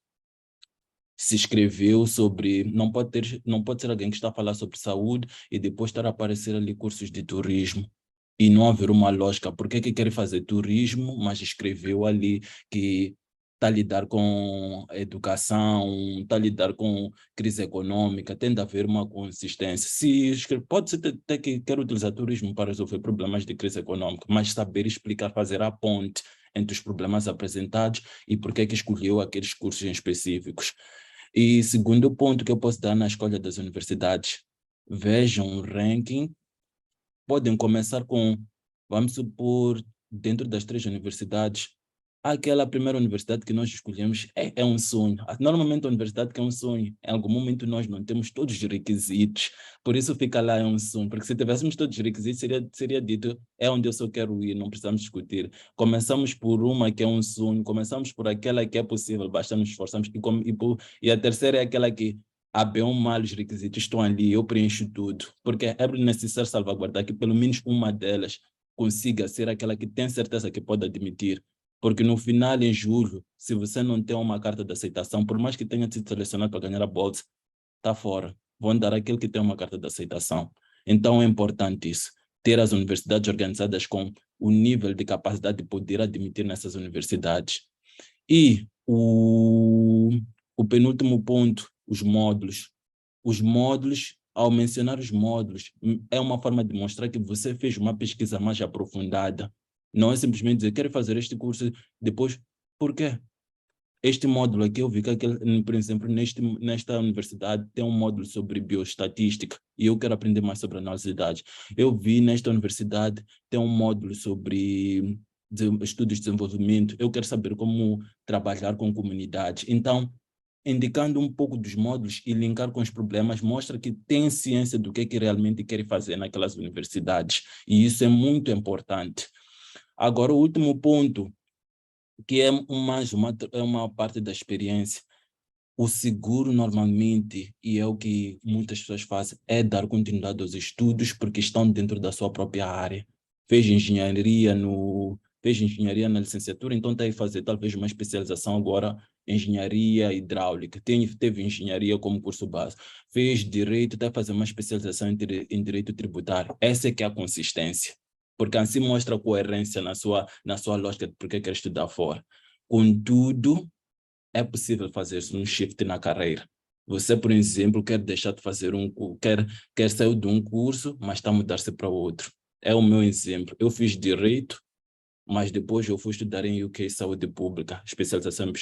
Se escreveu sobre, não pode ser alguém que está a falar sobre saúde e depois estar a aparecer ali cursos de turismo e não haver uma lógica. Por que quer fazer turismo, mas escreveu ali que está a lidar com educação, está a lidar com crise econômica, tem de haver uma consistência. Pode ser até que quer utilizar turismo para resolver problemas de crise econômica, mas saber explicar, fazer a ponte entre os problemas apresentados e por que escolheu aqueles cursos em específicos. E segundo ponto que eu posso dar na escolha das universidades, vejam um ranking, podem começar com, vamos supor, dentro das 3 universidades, aquela primeira universidade que nós escolhemos é um sonho. Normalmente a universidade que é um sonho, em algum momento nós não temos todos os requisitos, por isso fica lá é um sonho, porque se tivéssemos todos os requisitos seria dito, é onde eu só quero ir, não precisamos discutir. Começamos por uma que é um sonho, começamos por aquela que é possível, basta nos esforçarmos, e a terceira é aquela que bem ou mal os requisitos estão ali, eu preencho tudo, porque é necessário salvaguardar que pelo menos uma delas consiga ser aquela que tem certeza que pode admitir. Porque no final, em julho, se você não tem uma carta de aceitação, por mais que tenha sido selecionado para ganhar a bolsa, está fora. Vão dar aquele que tem uma carta de aceitação. Então é importante isso, ter as universidades organizadas com o nível de capacidade de poder admitir nessas universidades. E o penúltimo ponto, os módulos. Os módulos, ao mencionar os módulos, é uma forma de mostrar que você fez uma pesquisa mais aprofundada. Não é simplesmente dizer, quero fazer este curso, depois, por quê? Este módulo aqui, eu vi que, por exemplo, nesta universidade tem um módulo sobre bioestatística e eu quero aprender mais sobre análise de dados. Eu vi nesta universidade tem um módulo sobre estudos de desenvolvimento, eu quero saber como trabalhar com comunidades. Então, indicando um pouco dos módulos e linkar com os problemas, mostra que tem ciência do que realmente quer fazer naquelas universidades. E isso é muito importante. Agora, o último ponto, que é uma parte da experiência. O seguro, normalmente, e é o que muitas pessoas fazem, é dar continuidade aos estudos, porque estão dentro da sua própria área. Fez engenharia na licenciatura, então está a fazer talvez uma especialização agora em engenharia hidráulica. Teve engenharia como curso base. Fez direito, está a fazer uma especialização em direito tributário. Essa é que é a consistência, porque assim mostra a coerência na sua lógica de por que quer estudar fora. Contudo, é possível fazer um shift na carreira. Você, por exemplo, quer deixar de fazer quer sair de um curso, mas está a mudar-se para outro. É o meu exemplo. Eu fiz direito, mas depois eu fui estudar em UK Saúde Pública, especialização em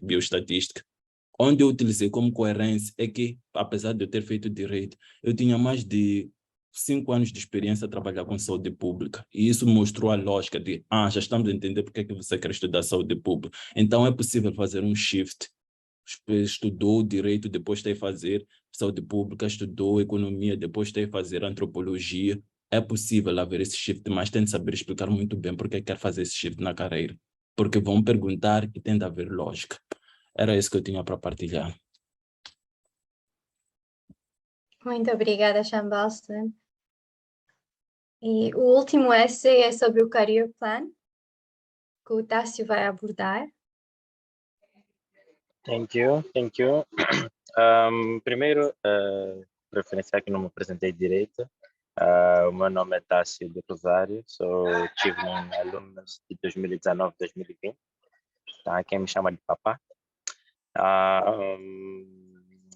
bioestatística. Onde eu utilizei como coerência é que, apesar de eu ter feito direito, eu tinha mais de 5 anos de experiência a trabalhar com saúde pública. E isso mostrou a lógica de, já estamos a entender porque é que você quer estudar saúde pública. Então é possível fazer um shift. Estudou direito, depois tem que fazer saúde pública, estudou economia, depois tem que fazer antropologia. É possível haver esse shift, mas tem de saber explicar muito bem porque quer fazer esse shift na carreira. Porque vão perguntar e tem de haver lógica. Era isso que eu tinha para partilhar. Muito obrigada, Sebastian. E o último essay é sobre o Career Plan, que o Tássio vai abordar. Thank you, thank you. Primeiro, referenciar que não me apresentei direito. O meu nome é Tássio do Rosário, sou Chevening Alumnus de 2019-2020, tá? Quem me chama de papá.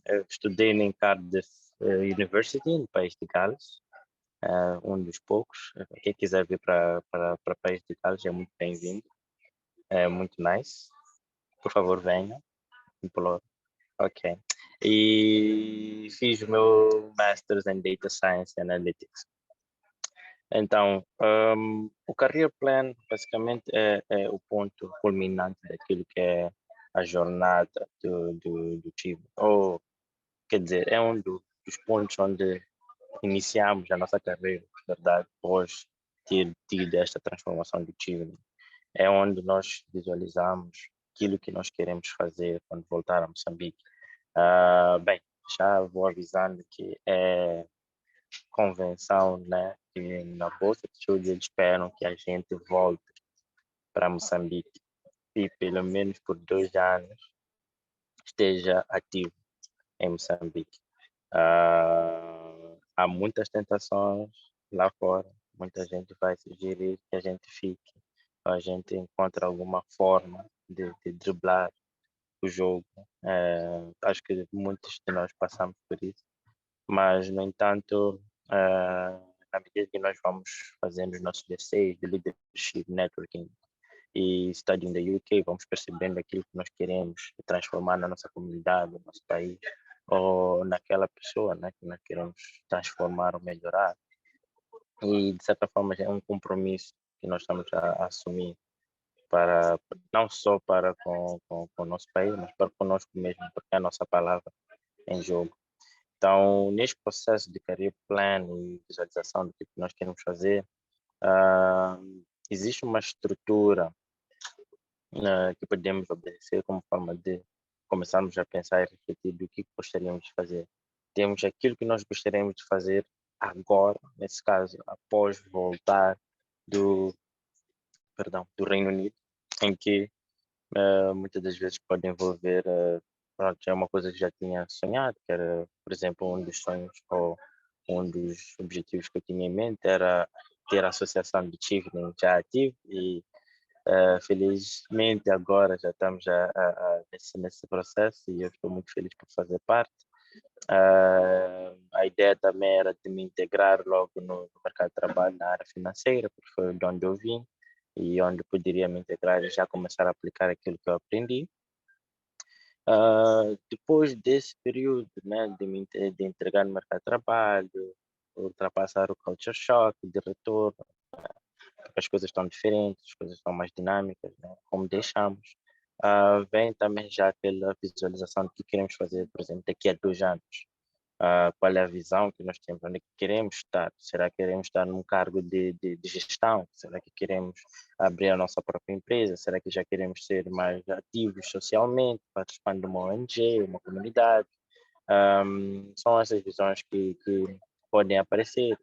Eu estudei em Cardiff University, no país de Gales, um dos poucos. Quem quiser vir para o país de Gales é muito bem-vindo, é muito nice. Por favor, venham. Imploro. Ok. E fiz o meu Masters em Data Science and Analytics. Então, o Career Plan basicamente é o ponto culminante daquilo que é a jornada do time. Ou, quer dizer, é um dos pontos onde iniciamos a nossa carreira, na verdade, após ter tido esta transformação do time. É onde nós visualizamos aquilo que nós queremos fazer quando voltar a Moçambique. Bem, já vou avisando que é convenção, né, que na Bolsa de Estudos eles esperam que a gente volte para Moçambique e pelo menos por 2 anos esteja ativo em Moçambique. Há muitas tentações lá fora, muita gente vai sugerir que a gente fique, a gente encontre alguma forma de driblar o jogo. Acho que muitos de nós passamos por isso, mas, no entanto, na medida que nós vamos fazendo os nossos DCs de Leadership Networking e Studying the UK, vamos percebendo aquilo que nós queremos transformar na nossa comunidade, no nosso país, ou naquela pessoa, né, que nós queremos transformar ou melhorar. E, de certa forma, é um compromisso que nós estamos a assumir para não só para com o nosso país, mas para conosco mesmo, porque é a nossa palavra em jogo. Então, neste processo de career plan e visualização do que nós queremos fazer, existe uma estrutura que podemos obedecer como forma de começarmos a pensar e refletir do que gostaríamos de fazer. Temos aquilo que nós gostaríamos de fazer agora, nesse caso, após voltar do, do Reino Unido, em que muitas das vezes pode envolver, pronto, é uma coisa que já tinha sonhado, que era, por exemplo, um dos sonhos ou um dos objetivos que eu tinha em mente era ter a associação de Chevening já ativa e felizmente agora já estamos nesse processo e eu estou muito feliz por fazer parte. A ideia também era de me integrar logo no mercado de trabalho na área financeira, porque foi de onde eu vim e onde poderia me integrar e já começar a aplicar aquilo que eu aprendi. Depois desse período, né, de entregar no mercado de trabalho, ultrapassar o culture shock de retorno, porque as coisas estão diferentes, as coisas estão mais dinâmicas, né, como deixamos. Vem também já aquela visualização do que queremos fazer, por exemplo, daqui a 2 anos. Qual é a visão que nós temos, onde é que queremos estar? Será que queremos estar num cargo de gestão? Será que queremos abrir a nossa própria empresa? Será que já queremos ser mais ativos socialmente, participando de uma ONG, uma comunidade? São essas visões que podem aparecer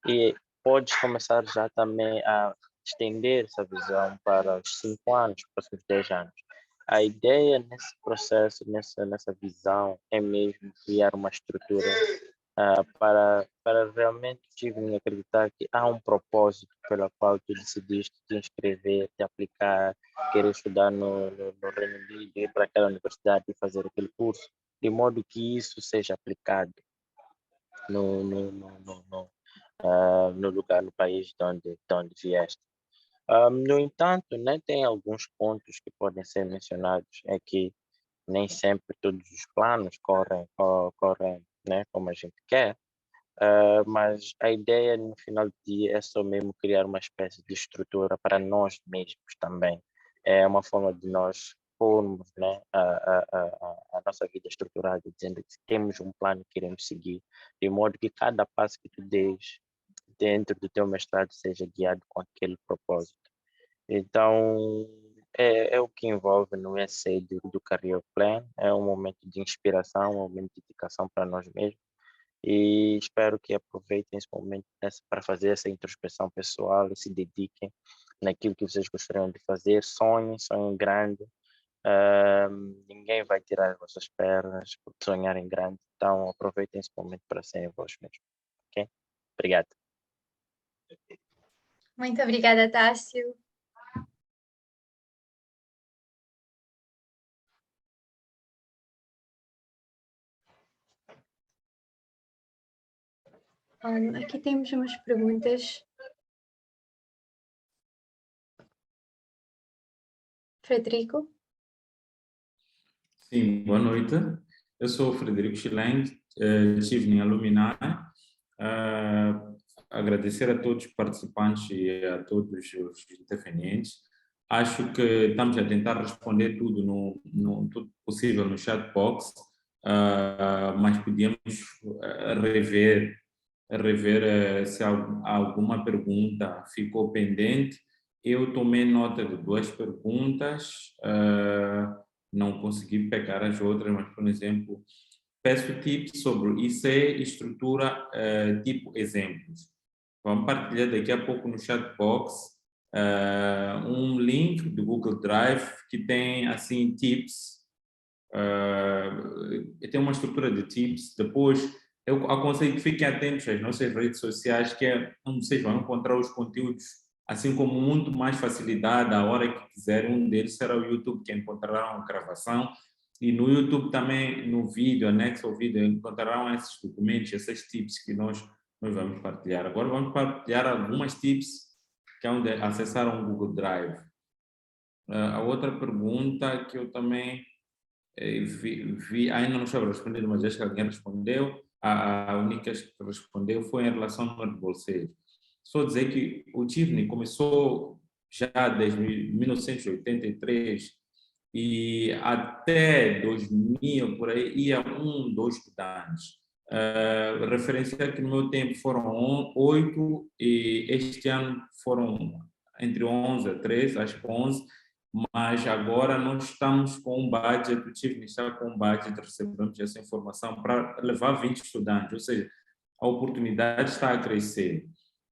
e podes começar já também a estender essa visão para os 5 anos, para os 10 anos. A ideia nesse processo, nessa visão, é mesmo criar uma estrutura para realmente Steven acreditar que há um propósito pelo qual tu decidiste te inscrever, te aplicar, querer estudar no Reino Unido, ir para aquela universidade e fazer aquele curso, de modo que isso seja aplicado no, no, no, no, no, no lugar, no país de onde vieste. No entanto, né, tem alguns pontos que podem ser mencionados, é que nem sempre todos os planos correm, né, como a gente quer, mas a ideia no final do dia é só mesmo criar uma espécie de estrutura para nós mesmos também. É uma forma de nós pormos, né, a nossa vida estruturada, dizendo que temos um plano que queremos seguir, de modo que cada passo que tu des dentro do teu mestrado seja guiado com aquele propósito. Então, é o que envolve no essay do Career Plan, é um momento de inspiração, um momento de dedicação para nós mesmos e espero que aproveitem esse momento para fazer essa introspecção pessoal e se dediquem naquilo que vocês gostariam de fazer, sonhem grande Ninguém vai tirar as vossas pernas por sonharem grande, então aproveitem esse momento para serem vós mesmos. Ok? Obrigado. Muito obrigada, Tássio. Aqui temos umas perguntas. Frederico? Sim, boa noite. Eu sou o Frederico Schilling, Evening Alumni. Agradecer a todos os participantes e a todos os intervenientes. Acho que estamos a tentar responder tudo tudo possível no chat box, mas podíamos rever se alguma pergunta ficou pendente. Eu tomei nota de 2 perguntas, não consegui pegar as outras, mas, por exemplo, peço tips sobre IC e estrutura tipo exemplos. Vamos partilhar daqui a pouco no chat box um link do Google Drive que tem, assim, tips. Tem uma estrutura de tips. Depois, eu aconselho que fiquem atentos às nossas redes sociais, que é onde vocês vão encontrar os conteúdos, assim como muito mais facilidade, a hora que quiserem. Um deles será o YouTube, que encontrarão a gravação. E no YouTube também, no vídeo, anexo ao vídeo, encontrarão esses documentos, esses tips que nós vamos partilhar. Agora vamos partilhar algumas tips que é onde acessar um Google Drive. A outra pergunta que eu também ainda não estava respondido, mas acho que alguém respondeu. A única que respondeu foi em relação ao número de bolseiros. Só dizer que o Tivni começou já desde 1983 e até 2000, por aí, ia 2 estudantes. Referenciar que no meu tempo foram 8 e este ano foram entre 11 a 13, acho que 11, mas agora nós estamos com um budget, o Tivni está com um budget, recebemos essa informação para levar 20 estudantes, ou seja, a oportunidade está a crescer.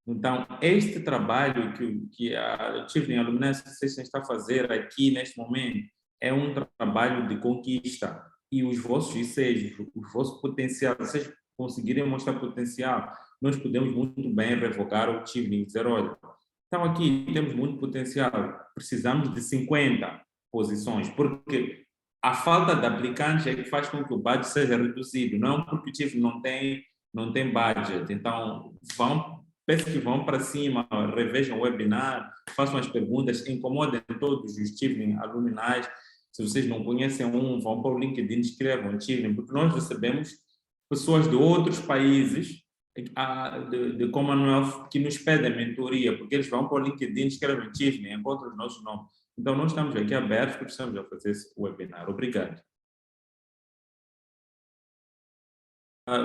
Então, este trabalho que a Tivni Alumni Association está a fazer aqui neste momento é um trabalho de conquista, e os vossos ICs, o vosso potencial, vocês conseguirem mostrar potencial, nós podemos muito bem revogar o Tivni e dizer, olha, então aqui temos muito potencial, precisamos de 50 posições, porque a falta de aplicantes é que faz com que o budget seja reduzido, não porque o Tivni não tem budget. Então, peço que vão para cima, revejam o webinar, façam as perguntas, incomodem todos os Tivni alumni. Se vocês não conhecem vão para o LinkedIn, escrevam Tivni, porque nós recebemos pessoas de outros países de Commonwealth que nos pedem mentoria, porque eles vão para o LinkedIn, escrevem Tivni, encontram os nossos nomes. Então, nós estamos aqui abertos porque estamos a fazer esse webinar. Obrigado.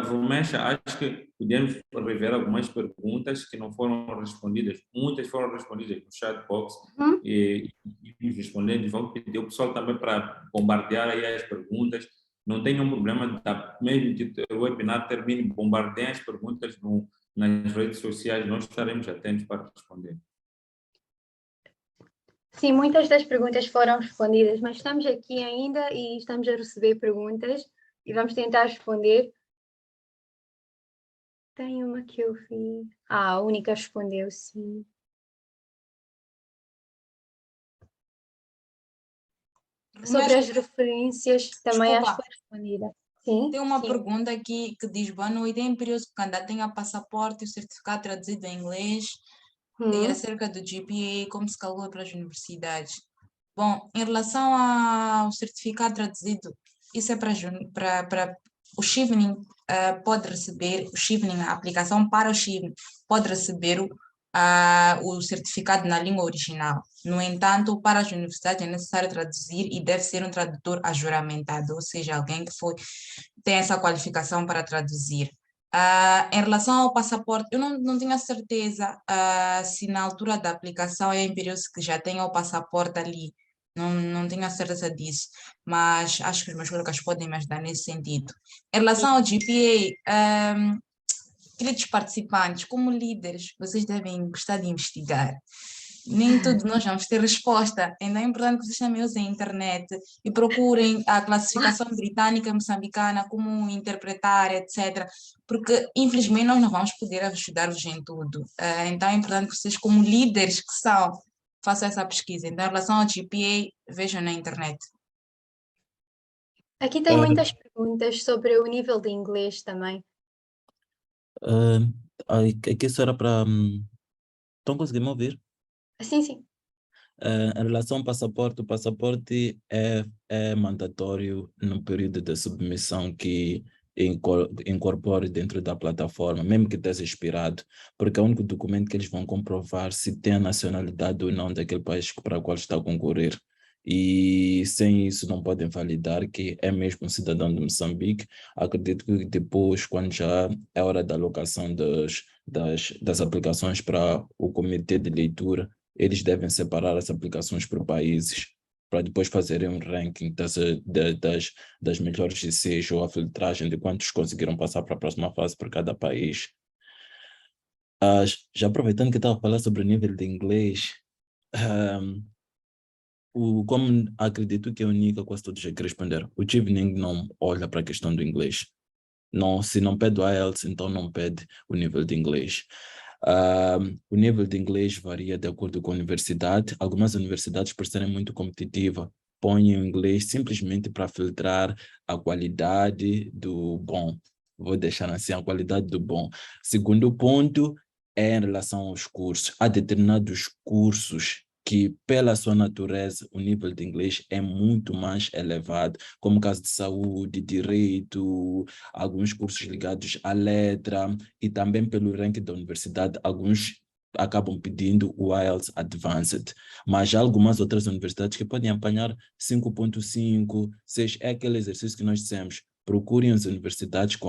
Romecha, acho que podemos rever algumas perguntas que não foram respondidas. Muitas foram respondidas no chat box e nos respondendo. Vamos pedir o pessoal também para bombardear aí as perguntas. Não tenham problema, mesmo que o webinar termine, bombardeiem as perguntas nas redes sociais. Nós estaremos atentos para responder. Sim, muitas das perguntas foram respondidas, mas estamos aqui ainda e estamos a receber perguntas e vamos tentar responder. Tem uma que eu vi. A única respondeu, sim. Sobre as referências, também acho que foi respondida. Sim, tem uma sim. pergunta aqui que diz, boa noite, em período que candidato tenha passaporte e o certificado traduzido em inglês, e acerca do GPA, como se calcula para as universidades. Bom, em relação ao certificado traduzido, isso é para o Chevening, pode receber, o Chevening, a aplicação para o Chevening, pode receber o certificado na língua original. No entanto, para as universidades é necessário traduzir e deve ser um tradutor ajuramentado, ou seja, alguém que tem essa qualificação para traduzir. Em relação ao passaporte, eu não tinha certeza se na altura da aplicação é imperioso que já tenha o passaporte ali. Não tenho a certeza disso, mas acho que os meus colegas podem me ajudar nesse sentido. Em relação ao GPA, queridos participantes, como líderes, vocês devem gostar de investigar. Nem tudo nós vamos ter resposta. Então é importante que vocês também usem a internet e procurem a classificação britânica e moçambicana, como interpretar, etc. Porque, infelizmente, nós não vamos poder ajudar-vos em tudo. Então é importante que vocês, como líderes que são, façam essa pesquisa. Então, em relação ao GPA, vejam na internet. Aqui tem Ah, muitas perguntas sobre o nível de inglês também. Aqui isso era para... Estão conseguindo me ouvir? Sim, sim. Em relação ao passaporte, o passaporte é mandatório no período de submissão que incorpore dentro da plataforma, mesmo que esteja expirado, porque é o único documento que eles vão comprovar se tem a nacionalidade ou não daquele país para o qual está a concorrer. E sem isso não podem validar que é mesmo um cidadão de Moçambique. Acredito que depois, quando já é hora da alocação das aplicações para o comitê de leitura, eles devem separar as aplicações por países para depois fazerem um ranking das melhores ICs ou a filtragem de quantos conseguiram passar para a próxima fase por cada país. Já aproveitando que estava a falar sobre o nível de inglês, como acredito que é única, quase todos já que responder, o Chevening não olha para a questão do inglês. Não, se não pede o IELTS, então não pede o nível de inglês. O nível de inglês varia de acordo com a universidade. Algumas universidades, por serem muito competitivas, põem o inglês simplesmente para filtrar a qualidade do bom. Vou deixar assim, a qualidade do bom. Segundo ponto é em relação aos cursos. Há determinados cursos que, pela sua natureza, o nível de inglês é muito mais elevado, como o caso de saúde, direito, alguns cursos ligados à letra, e também pelo ranking da universidade, alguns acabam pedindo o IELTS Advanced, mas há algumas outras universidades que podem apanhar 5.5, 6, é aquele exercício que nós dissemos, procurem as universidades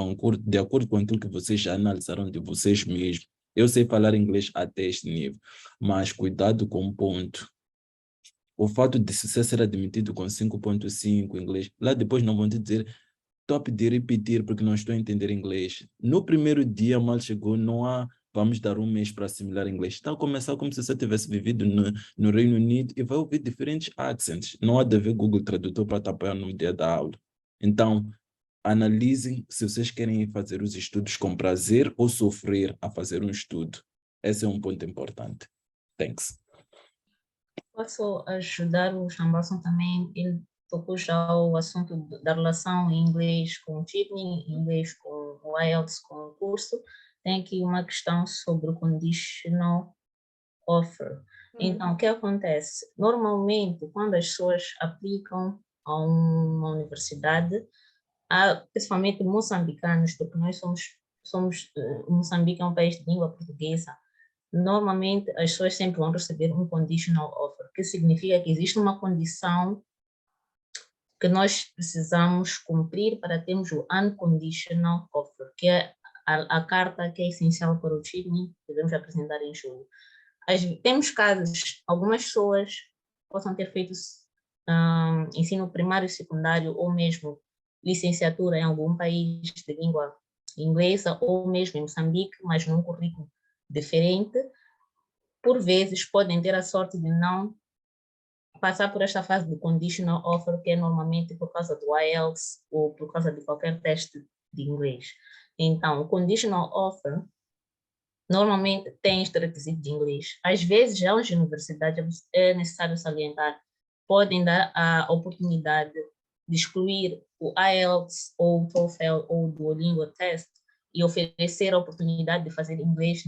de acordo com aquilo que vocês já analisaram de vocês mesmos. Eu sei falar inglês até este nível, mas cuidado com um ponto. O fato de você ser admitido com 5.5 inglês, lá depois não vão te dizer estou a pedir repetir porque não estou a entender inglês. No primeiro dia, mal chegou, não há vamos dar um mês para assimilar inglês. Está a começar como se você tivesse vivido no Reino Unido e vai ouvir diferentes accents. Não há de haver Google Tradutor para te apoiar no dia da aula. Então, analisem se vocês querem fazer os estudos com prazer ou sofrer a fazer um estudo. Esse é um ponto importante. Thanks. Posso ajudar o Chambalson também? Ele tocou já o assunto da relação em inglês com o Chevening, inglês com o IELTS, com o curso. Tem aqui uma questão sobre o conditional offer. Então, o que acontece? Normalmente, quando as pessoas aplicam a uma universidade, principalmente moçambicanos, porque nós Moçambique é um país de língua portuguesa, normalmente as pessoas sempre vão receber um conditional offer, que significa que existe uma condição que nós precisamos cumprir para termos o unconditional offer, que é a carta que é essencial para o Chevening, que devemos apresentar em julho. Temos casos, algumas pessoas possam ter feito ensino primário e secundário, ou mesmo licenciatura em algum país de língua inglesa, ou mesmo em Moçambique, mas num currículo diferente. Por vezes podem ter a sorte de não passar por esta fase de conditional offer, que é normalmente por causa do IELTS ou por causa de qualquer teste de inglês. Então, o conditional offer normalmente tem este requisito de inglês. Às vezes, já as universidades, é necessário salientar, podem dar a oportunidade de excluir o IELTS ou o TOEFL ou o Duolingo Test e oferecer a oportunidade de fazer inglês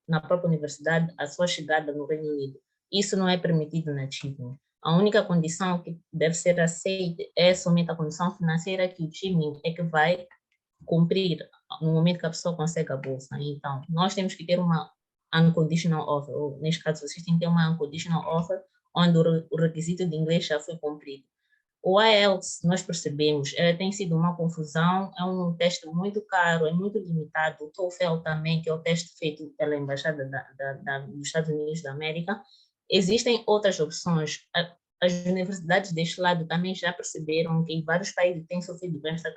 na própria universidade à sua chegada no Reino Unido. Isso não é permitido na Chevening. A única condição que deve ser aceita é somente a condição financeira, que o Chevening é que vai cumprir no momento que a pessoa consegue a bolsa. Então, nós temos que ter uma unconditional offer, ou neste caso, vocês têm que ter uma unconditional offer, onde o requisito de inglês já foi cumprido. O IELTS, nós percebemos, tem sido uma confusão, é um teste muito caro, é muito limitado. O TOEFL também, que é o teste feito pela Embaixada dos Estados Unidos da América. Existem outras opções. As universidades deste lado também já perceberam que em vários países têm sofrido com esta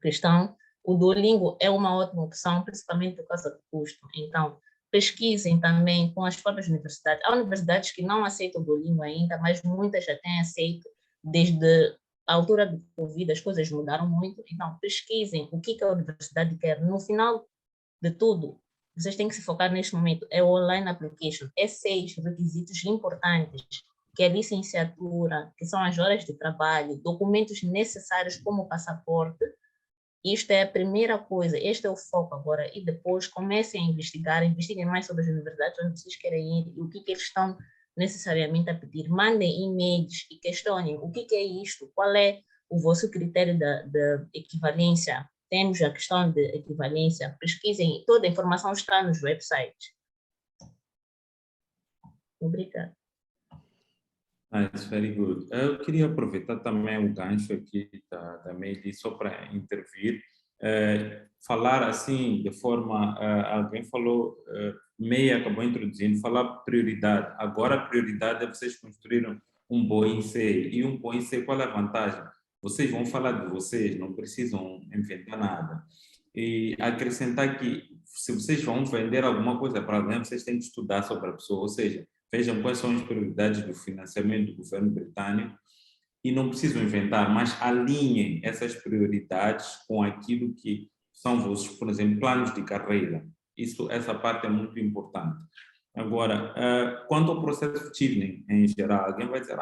questão. O Duolingo é uma ótima opção, principalmente por causa do custo. Então, pesquisem também com as próprias universidades. Há universidades que não aceitam o Duolingo ainda, mas muitas já têm aceito desde a altura do Covid, as coisas mudaram muito. Então, pesquisem o que a universidade quer. No final de tudo, vocês têm que se focar neste momento, é o online application, é 6 requisitos importantes, que é a licenciatura, que são as horas de trabalho, documentos necessários como passaporte. Isto é a primeira coisa, este é o foco agora, e depois comecem a investigar, investiguem mais sobre as universidades onde vocês querem ir e o que eles estão necessariamente a pedir. Mandem e-mails e questionem o que é isto, qual é o vosso critério de equivalência. Temos a questão de equivalência, pesquisem, toda a informação está nos websites. Obrigada. Nice, very good. Eu queria aproveitar também o gancho aqui da Meili só para intervir, falar assim de forma, alguém falou, Meia acabou introduzindo, falar prioridade. Agora a prioridade é vocês construíram um bom IC. E um bom IC, qual é a vantagem? Vocês vão falar de vocês, não precisam inventar nada. E acrescentar que se vocês vão vender alguma coisa para alguém, vocês têm que estudar sobre a pessoa, ou seja, vejam quais são as prioridades do financiamento do governo britânico e não precisam inventar, mas alinhem essas prioridades com aquilo que são vossos, por exemplo, planos de carreira. Essa parte é muito importante. Agora, quanto ao processo de Chevening em geral, alguém vai dizer,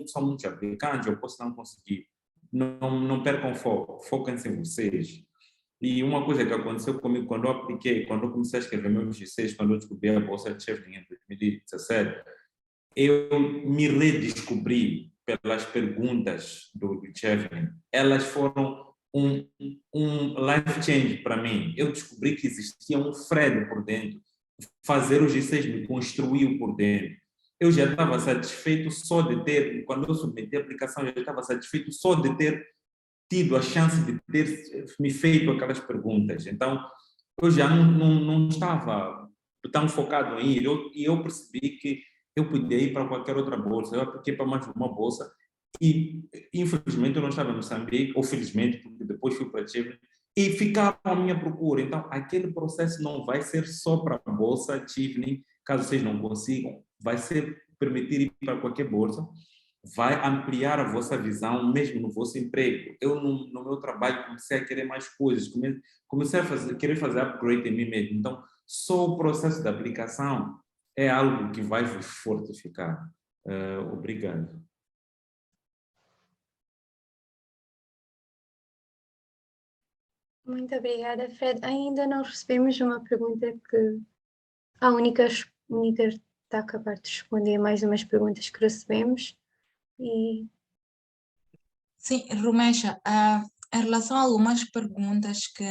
são muitos aplicantes, eu posso não conseguir. Não percam foco, foquem-se em vocês. E uma coisa que aconteceu comigo quando eu apliquei, quando eu comecei a escrever meus G6, quando eu descobri a bolsa de Chevening em 2017, eu me redescobri pelas perguntas do Chevening. Elas foram um life change para mim. Eu descobri que existia um Fred por dentro. Fazer o G6 me construiu por dentro. Eu já estava satisfeito só de ter, quando eu submeti a aplicação, eu já estava satisfeito só de ter tido a chance de ter me feito aquelas perguntas. Então, eu já não estava tão focado em ir, e eu percebi que eu podia ir para qualquer outra bolsa. Eu apliquei para mais uma bolsa e, infelizmente, eu não estava em Moçambique, ou felizmente, porque depois fui para Chile, e ficaram à minha procura. Então, aquele processo não vai ser só para a bolsa Chevening, caso vocês não consigam, vai ser permitir ir para qualquer bolsa, vai ampliar a vossa visão, mesmo no vosso emprego. Eu, no meu trabalho, comecei a querer mais coisas, comecei a querer fazer upgrade em mim mesmo. Então, só o processo da aplicação é algo que vai vos fortificar. Obrigado. Muito obrigada, Fred. Ainda não recebemos uma pergunta que a única está a acabar de responder mais umas perguntas que recebemos. Sim, Rumesha, em relação a algumas perguntas que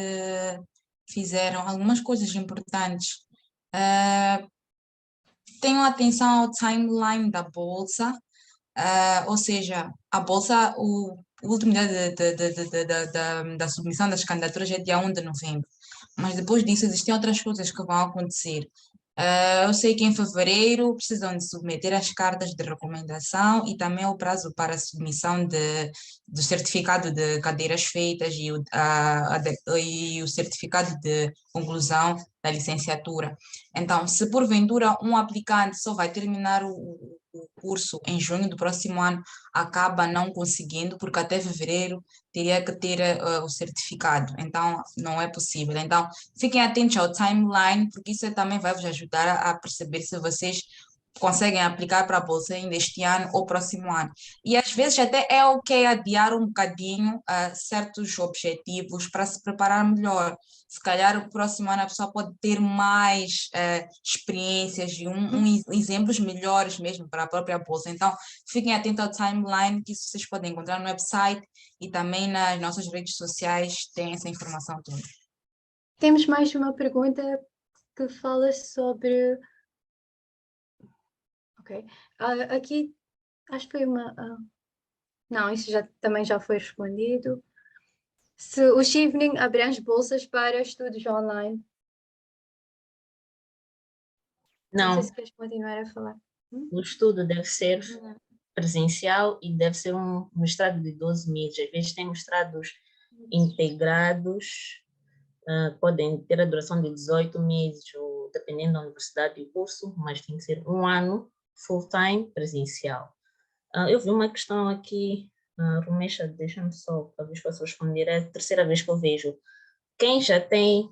fizeram, algumas coisas importantes, tenham atenção ao timeline da bolsa, ou seja, a bolsa, o último dia da submissão das candidaturas é dia 1 de novembro, mas depois disso existem outras coisas que vão acontecer. Eu sei que em fevereiro precisam de submeter as cartas de recomendação e também o prazo para a submissão do certificado de cadeiras feitas e o certificado de conclusão da licenciatura. Então, se porventura um aplicante só vai terminar o curso em junho do próximo ano, acaba não conseguindo, porque até fevereiro teria que ter o certificado, então não é possível. Então, fiquem atentos ao timeline, porque isso também vai vos ajudar a perceber se vocês conseguem aplicar para a bolsa ainda este ano ou próximo ano. E às vezes até é ok adiar um bocadinho certos objetivos para se preparar melhor. Se calhar o próximo ano a pessoa pode ter mais experiências e exemplos melhores mesmo para a própria bolsa. Então, fiquem atentos ao timeline, que isso vocês podem encontrar no website e também nas nossas redes sociais tem essa informação toda. Temos mais uma pergunta que fala sobre... Ok. Aqui, acho que foi uma... Não, isso também já foi respondido. Se o Chevening abrange bolsas para estudos online? Não sei se queres continuar a falar. O estudo deve ser presencial e deve ser um mestrado de 12 meses. Às vezes tem mestrados integrados, podem ter a duração de 18 meses ou dependendo da universidade e o curso, mas tem que ser 1 ano full-time presencial. Eu vi uma questão aqui, Romesha, deixa-me só, talvez possa responder, é a terceira vez que eu vejo. Quem já tem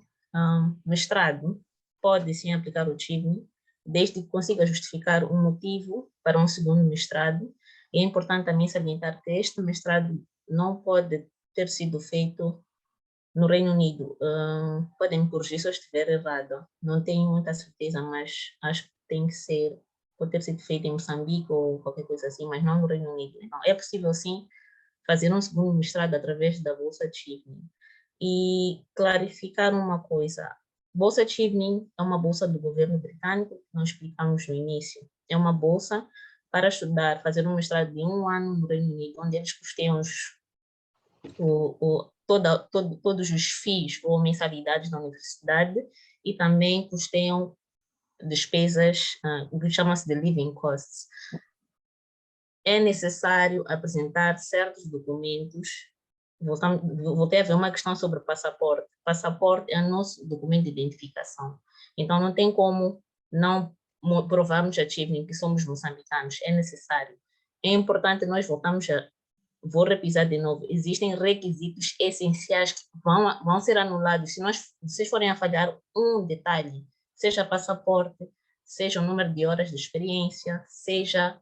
mestrado pode sim aplicar o TIBNI, desde que consiga justificar um motivo para um segundo mestrado. E é importante também salientar que este mestrado não pode ter sido feito no Reino Unido. Podem me corrigir se eu estiver errado. Não tenho muita certeza, mas acho que tem que ser, pode ter sido feito em Moçambique ou qualquer coisa assim, mas não no Reino Unido. Então, é possível sim fazer um segundo mestrado através da Bolsa TIBNI. E clarificar uma coisa, Bolsa TIBNI é uma bolsa do governo britânico, que nós explicamos no início. É uma bolsa para estudar, fazer um mestrado de 1 ano no Reino Unido, onde eles custeiam todos os FIIs ou mensalidades da universidade e também custeiam despesas, o que chama-se de living costs. É necessário apresentar certos documentos. Voltei a ver uma questão sobre passaporte. Passaporte é o nosso documento de identificação. Então, não tem como não provarmos a TIBNI que somos moçambicanos. É necessário. É importante nós vou repisar de novo, existem requisitos essenciais que vão ser anulados se vocês forem a falhar um detalhe, seja passaporte, seja o número de horas de experiência, seja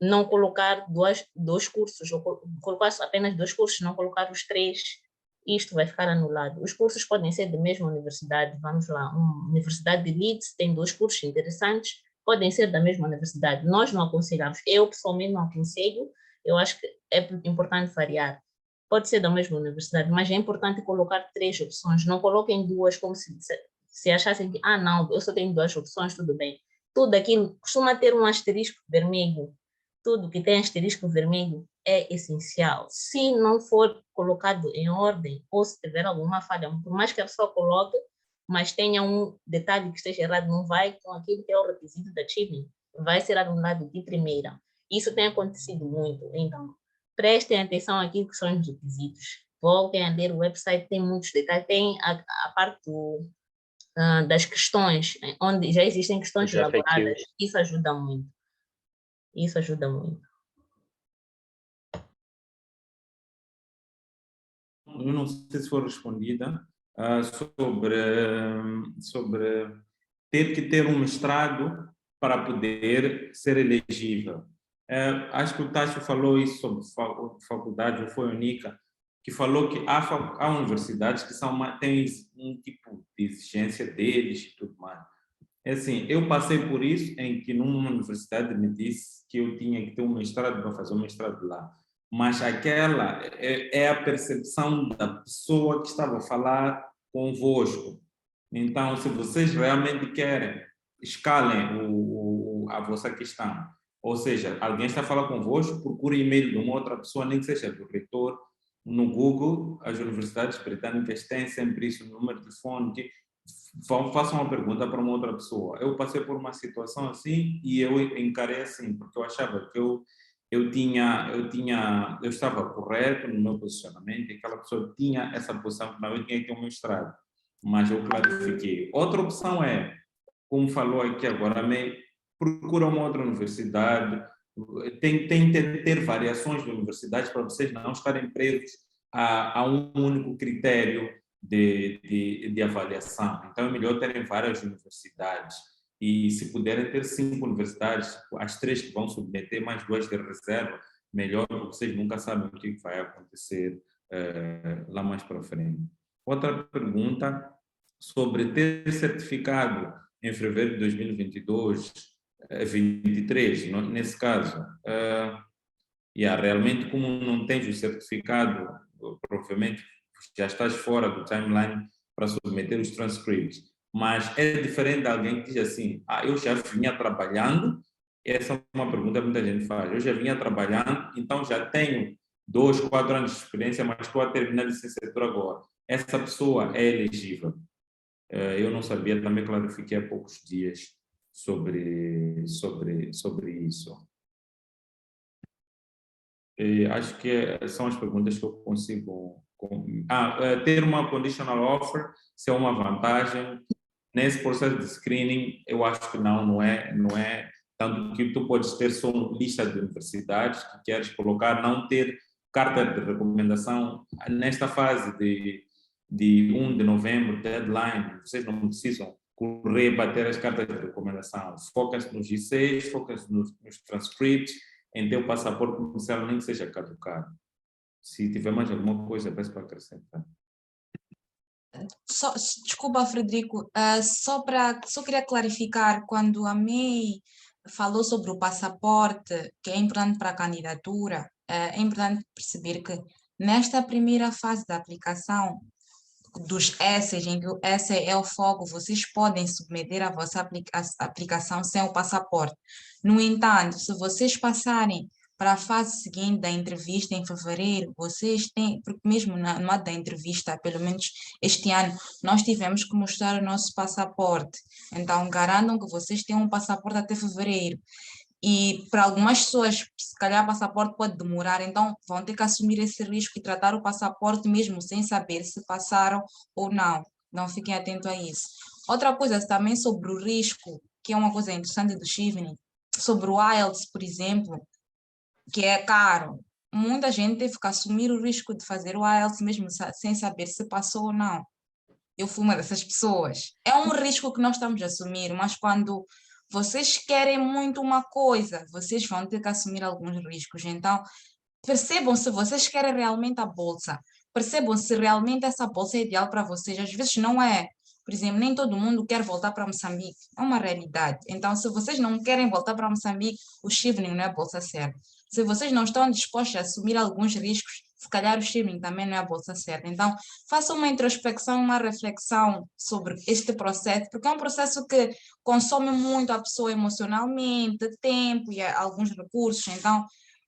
não colocar dois cursos, ou colocar apenas 2 cursos, não colocar os 3, isto vai ficar anulado. Os cursos podem ser da mesma universidade, vamos lá, uma universidade de Leeds tem 2 cursos interessantes, podem ser da mesma universidade. Nós não aconselhamos, eu pessoalmente não aconselho, eu acho que é importante variar. Pode ser da mesma universidade, mas é importante colocar 3 opções, não coloquem 2 como se achassem que, não, eu só tenho 2 opções, tudo bem. Tudo aquilo costuma ter um asterisco vermelho, tudo que tem asterisco vermelho é essencial. Se não for colocado em ordem, ou se tiver alguma falha, por mais que a pessoa coloque, mas tenha um detalhe que esteja errado, não vai com aquilo que é o requisito da TIBNI, vai ser anulado de primeira. Isso tem acontecido muito, então prestem atenção àquilo que são os requisitos. Voltem a ler o website, tem muitos detalhes, tem a parte das questões, onde já existem questões Os FAQs. elaboradas, isso ajuda muito. Isso ajuda muito. Eu não sei se foi respondida sobre ter que ter um mestrado para poder ser elegível. Acho que o Tacho falou isso sobre faculdade, ou foi a Nica, que falou que há universidades que têm um tipo de exigência deles e tudo mais. É assim, eu passei por isso, em que numa universidade me disse que eu tinha que ter um mestrado para fazer um mestrado lá. Mas aquela é a percepção da pessoa que estava a falar convosco. Então, se vocês realmente querem, escalem a vossa questão. Ou seja, alguém está a falar convosco, procure e-mail de uma outra pessoa, nem que seja do reitor. No Google, as universidades britânicas têm sempre isso, no número de fonte. Façam uma pergunta para uma outra pessoa. Eu passei por uma situação assim e eu encarei assim, porque eu achava que eu estava correto no meu posicionamento, e aquela pessoa tinha essa posição que não, eu tinha que ter um mestrado, mas eu clarifiquei. Outra opção é, como falou aqui agora, procura uma outra universidade, tem que ter variações de universidades para vocês não estarem presos a um único critério de avaliação. Então, é melhor terem várias universidades. E se puderem ter 5 universidades, as 3 que vão submeter, mais 2 de reserva, melhor, porque vocês nunca sabem o que vai acontecer lá mais para frente. Outra pergunta sobre ter certificado em fevereiro de 2022, 23, nesse caso. Realmente, como não tens o certificado, provavelmente já estás fora do timeline para submeter os transcripts. Mas é diferente de alguém que diz assim, eu já vinha trabalhando, essa é uma pergunta que muita gente faz, eu já vinha trabalhando, então já tenho 2, 4 anos de experiência, mas estou a terminar a licenciatura agora. Essa pessoa é elegível. Eu não sabia, também clarifiquei há poucos dias sobre isso. Acho que são as perguntas que eu consigo... ter uma conditional offer, se é uma vantagem, nesse processo de screening, eu acho que não é tanto que tu podes ter só uma lista de universidades que queres colocar, não ter carta de recomendação nesta fase de 1 de novembro, deadline, vocês não precisam correr para ter as cartas de recomendação. Foca-se nos G6, foca-se nos transcripts, em teu passaporte comercial, nem que seja caducado. Se tiver mais alguma coisa, peço para acrescentar. Desculpa, Frederico, só queria clarificar, quando a May falou sobre o passaporte, que é importante para a candidatura, é importante perceber que nesta primeira fase da aplicação dos essays, em que o essay é o foco, vocês podem submeter a vossa aplicação sem o passaporte. No entanto, se vocês passarem para a fase seguinte da entrevista em fevereiro, vocês têm, porque mesmo no ato da entrevista, pelo menos este ano, nós tivemos que mostrar o nosso passaporte. Então, garantam que vocês têm um passaporte até fevereiro. E para algumas pessoas, se calhar o passaporte pode demorar, então vão ter que assumir esse risco e tratar o passaporte mesmo sem saber se passaram ou não. Não fiquem atentos a isso. Outra coisa também sobre o risco, que é uma coisa interessante do Chevening, sobre o IELTS, por exemplo, que é caro. Muita gente teve que assumir o risco de fazer o IELTS mesmo sem saber se passou ou não. Eu fui uma dessas pessoas. É um risco que nós estamos a assumir, mas quando vocês querem muito uma coisa, vocês vão ter que assumir alguns riscos. Então, percebam se vocês querem realmente a bolsa. Percebam se realmente essa bolsa é ideal para vocês. Às vezes não é. Por exemplo, nem todo mundo quer voltar para Moçambique. É uma realidade. Então, se vocês não querem voltar para Moçambique, o Chevening não é a bolsa certa. Se vocês não estão dispostos a assumir alguns riscos, se calhar o Chevening também não é a bolsa certa. Então, façam uma introspecção, uma reflexão sobre este processo, porque é um processo que consome muito a pessoa emocionalmente, tempo e alguns recursos. Então,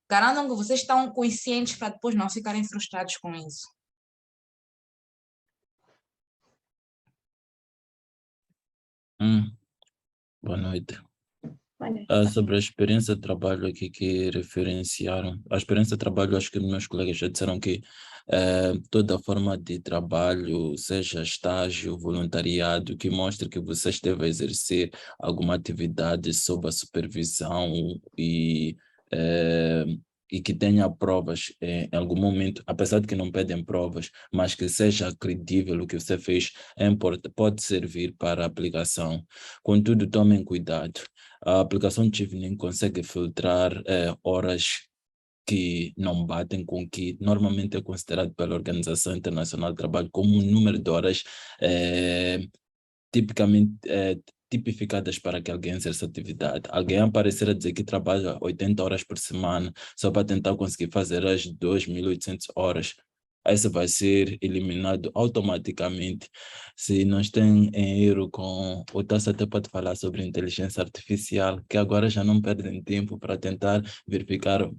garantam que vocês estão conscientes para depois não ficarem frustrados com isso. Boa noite. Olha, Sobre a experiência de trabalho aqui que referenciaram, a experiência de trabalho, acho que meus colegas já disseram que toda forma de trabalho, seja estágio, voluntariado, que mostre que você esteve a exercer alguma atividade sob a supervisão e que tenha provas em algum momento, apesar de que não pedem provas, mas que seja credível o que você fez, pode servir para a aplicação. Contudo, tomem cuidado. A aplicação de Chevening consegue filtrar horas que não batem com o que normalmente é considerado pela Organização Internacional do Trabalho como um número de horas tipicamente tipificadas para que alguém exerça atividade. Alguém aparecer a dizer que trabalha 80 horas por semana só para tentar conseguir fazer as 2.800 horas. Esse vai ser eliminado automaticamente. Se não estão em erro com... O Tassi até pode falar sobre inteligência artificial, que agora já não perdem tempo para tentar verificar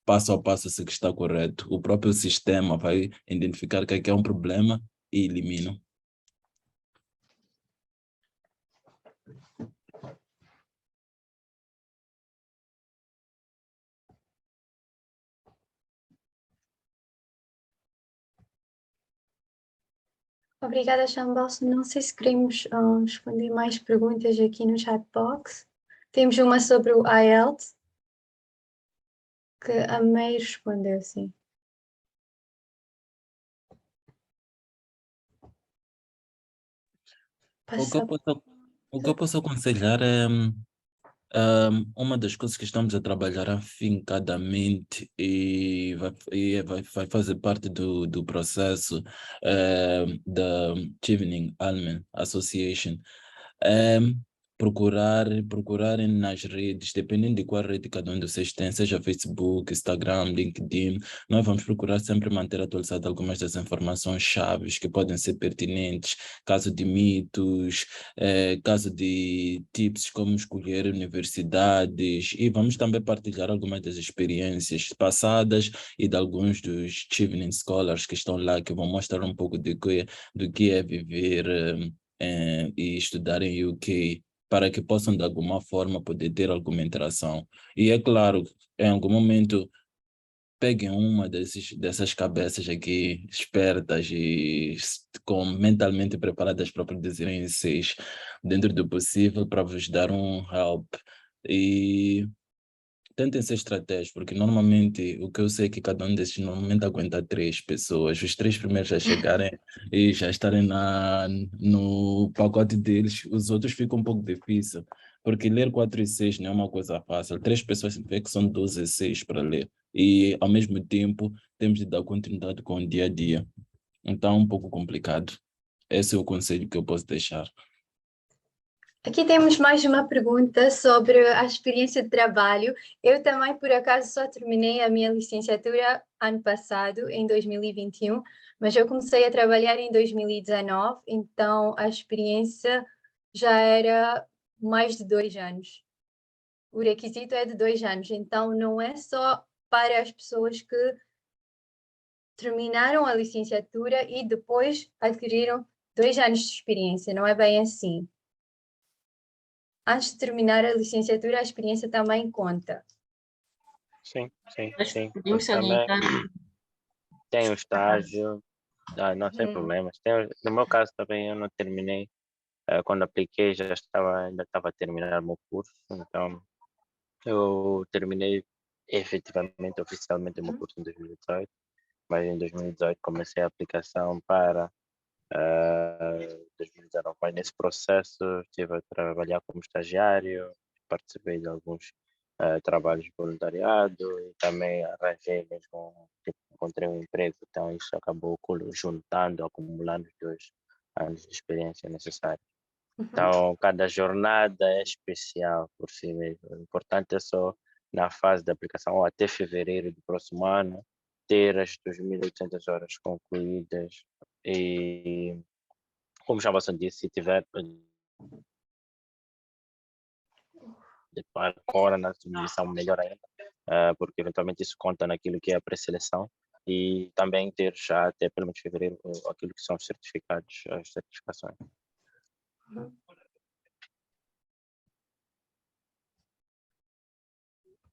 passo a passo se está correto. O próprio sistema vai identificar que aqui é um problema e elimina. obrigada, Chambalso. Não sei se queremos responder mais perguntas aqui no chat box. Temos uma sobre o IELTS, que a May respondeu, sim. O que eu posso aconselhar é uma das coisas que estamos a trabalhar afincadamente e vai fazer parte do processo da Chevening Almen Association. Procurarem nas redes, dependendo de qual rede cada um de vocês tem, seja Facebook, Instagram, LinkedIn, nós vamos procurar sempre manter atualizado algumas das informações chaves que podem ser pertinentes, caso de mitos, caso de tips como escolher universidades, e vamos também partilhar algumas das experiências passadas e de alguns dos Chevening Scholars que estão lá, que vão mostrar um pouco do que é viver e estudar em UK, para que possam de alguma forma poder ter alguma interação. E é claro, em algum momento peguem uma dessas cabeças aqui, espertas e mentalmente preparadas para produzirem vocês dentro do possível para vos dar um help. E tentem ser estratégicos, porque normalmente o que eu sei é que cada um desses normalmente aguenta 3 pessoas. Os 3 primeiros a chegarem e já estarem no pacote deles, os outros ficam um pouco difícil, porque ler 4 e 6 não é uma coisa fácil. 3 pessoas vê que são 12 e 6 para ler. E ao mesmo tempo temos de dar continuidade com o dia a dia. Então é um pouco complicado. Esse é o conselho que eu posso deixar. Aqui temos mais uma pergunta sobre a experiência de trabalho. Eu também, por acaso, só terminei a minha licenciatura ano passado, em 2021, mas eu comecei a trabalhar em 2019, então a experiência já era mais de 2 anos. O requisito é de 2 anos, então não é só para as pessoas que terminaram a licenciatura e depois adquiriram 2 anos de experiência, não é bem assim. Antes de terminar a licenciatura, a experiência também conta. Sim, sim, Mas sim. podemos Também salientar. tem o estágio, não tem problemas. No meu caso também eu não terminei. Quando apliquei ainda estava a terminar o meu curso, então eu terminei efetivamente, oficialmente o meu curso em 2018, mas em 2018 comecei a aplicação para 2019. Mas nesse processo estive a trabalhar como estagiário, participei de alguns trabalhos de voluntariado e também arranjei mesmo, tipo, encontrei um emprego, então isso acabou juntando, acumulando os 2 anos de experiência necessária. Então, cada jornada é especial por si mesmo. O importante é só, na fase de aplicação, ou até fevereiro do próximo ano, ter as 2.800 horas concluídas. E, como já você disse, se tiver agora na submissão, melhor ainda, porque eventualmente isso conta naquilo que é a pré-seleção. E também ter já até pelo menos fevereiro aquilo que são os certificados, as certificações.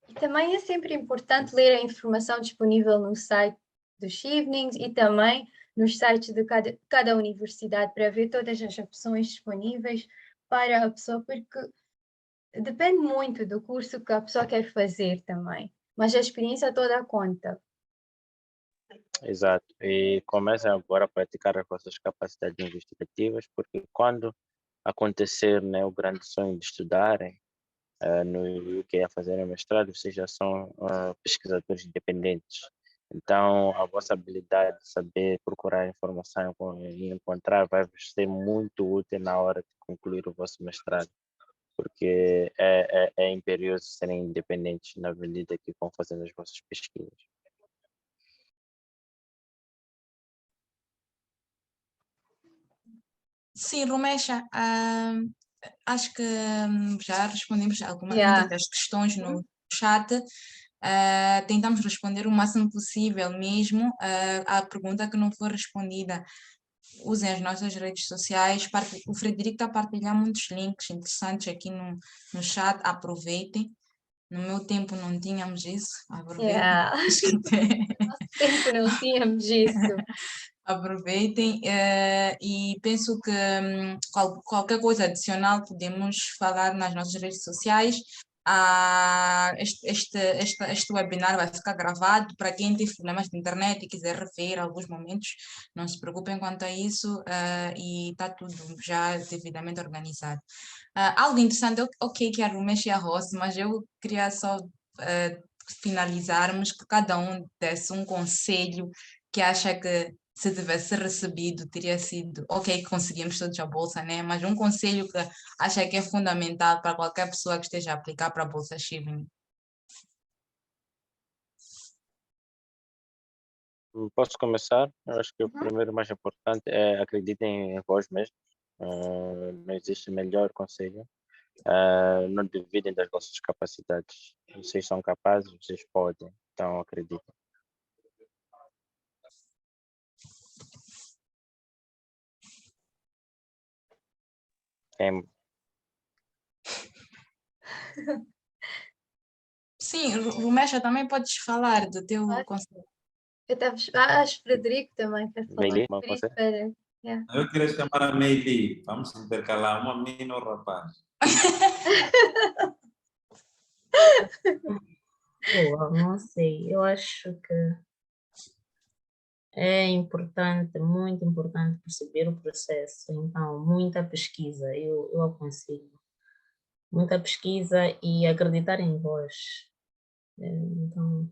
E também é sempre importante ler a informação disponível no site dos evenings e também nos sites de cada universidade para ver todas as opções disponíveis para a pessoa, porque depende muito do curso que a pessoa quer fazer também, mas a experiência toda conta. Exato. E comecem agora a praticar as vossas capacidades investigativas, porque quando acontecer, né, o grande sonho de estudarem no UK a fazerem mestrado, vocês já são pesquisadores independentes. Então, a vossa habilidade de saber procurar informação e encontrar vai vos ser muito útil na hora de concluir o vosso mestrado, porque é imperioso serem independentes na medida que vão fazendo as vossas pesquisas. Sim, Romesha, acho que já respondemos muitas Yeah. das questões no chat. Tentamos responder o máximo possível mesmo. A pergunta que não foi respondida, usem as nossas redes sociais. O Frederico está a partilhar muitos links interessantes aqui no chat. Aproveitem. No meu tempo não tínhamos isso. Aproveitem. Yeah. Nosso tempo não tínhamos isso. Aproveitem e penso que qualquer coisa adicional podemos falar nas nossas redes sociais. Este webinar vai ficar gravado para quem tem problemas de internet e quiser rever alguns momentos. Não se preocupem quanto a isso e está tudo já devidamente organizado. Algo interessante, ok, que a Rumesh e a Rose, mas eu queria só finalizarmos que cada um desse um conselho que acha que se tivesse recebido, teria sido, ok, conseguimos todos a bolsa, né? Mas um conselho que acha que é fundamental para qualquer pessoa que esteja a aplicar para a Bolsa Chevening. Posso começar? Eu acho que o primeiro mais importante é acreditem em vós mesmos. Não existe melhor conselho. Não duvidem das vossas capacidades. Vocês são capazes, vocês podem. Então acreditem. Quem- Sim, Rumecha, também podes falar do teu Claro. conceito. Eu estava. Acho que Frederico também quer falar. Meili, Por isso, você? espera. Yeah. Eu queria chamar a Meili. Vamos intercalar uma menina ou rapaz. Boa, não sei. Eu acho que é importante, muito importante perceber o processo. Então, muita pesquisa, eu aconselho. Muita pesquisa e acreditar em vós. Então,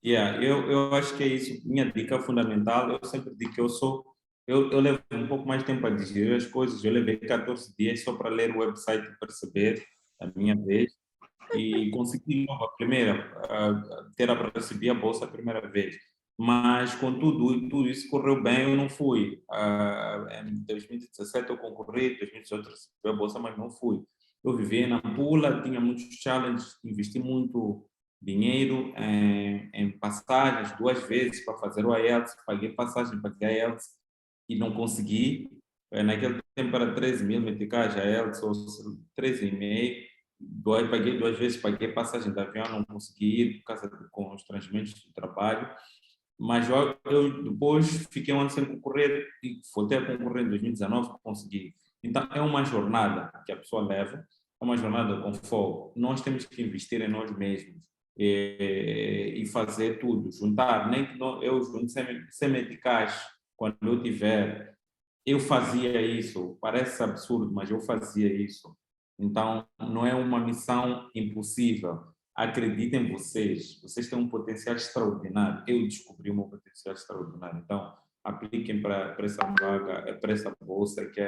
Yeah, eu acho que é isso. Minha dica fundamental, eu sempre digo que eu levo um pouco mais tempo a digerir as coisas. Eu levei 14 dias só para ler o website e perceber a minha vez. E consegui logo a primeira, recebi a bolsa a primeira vez. Mas, tudo isso correu bem, eu não fui. Em 2017 eu concorri, em 2018 recebi a bolsa, mas não fui. Eu vivia na Pula, tinha muitos challenges, investi muito dinheiro em passagens, 2 vezes para fazer o IELTS, paguei passagem, paguei IELTS e não consegui. Naquele tempo era 13 mil meticais, a IELTS, ou 13,5. Paguei 2 vezes, paguei passagem de avião, não consegui ir por causa de constrangimentos do trabalho. Mas eu depois fiquei um ano sem concorrer e voltei a concorrer em 2019, consegui. Então, é uma jornada que a pessoa leva, é uma jornada com foco. Nós temos que investir em nós mesmos e fazer tudo, juntar. Nem que eu junto semeticais quando eu tiver. Eu fazia isso, parece absurdo, mas eu fazia isso. Então, não é uma missão impossível. Acreditem em vocês, vocês têm um potencial extraordinário. Eu descobri o meu potencial extraordinário. Então, apliquem para essa vaga, para essa bolsa, que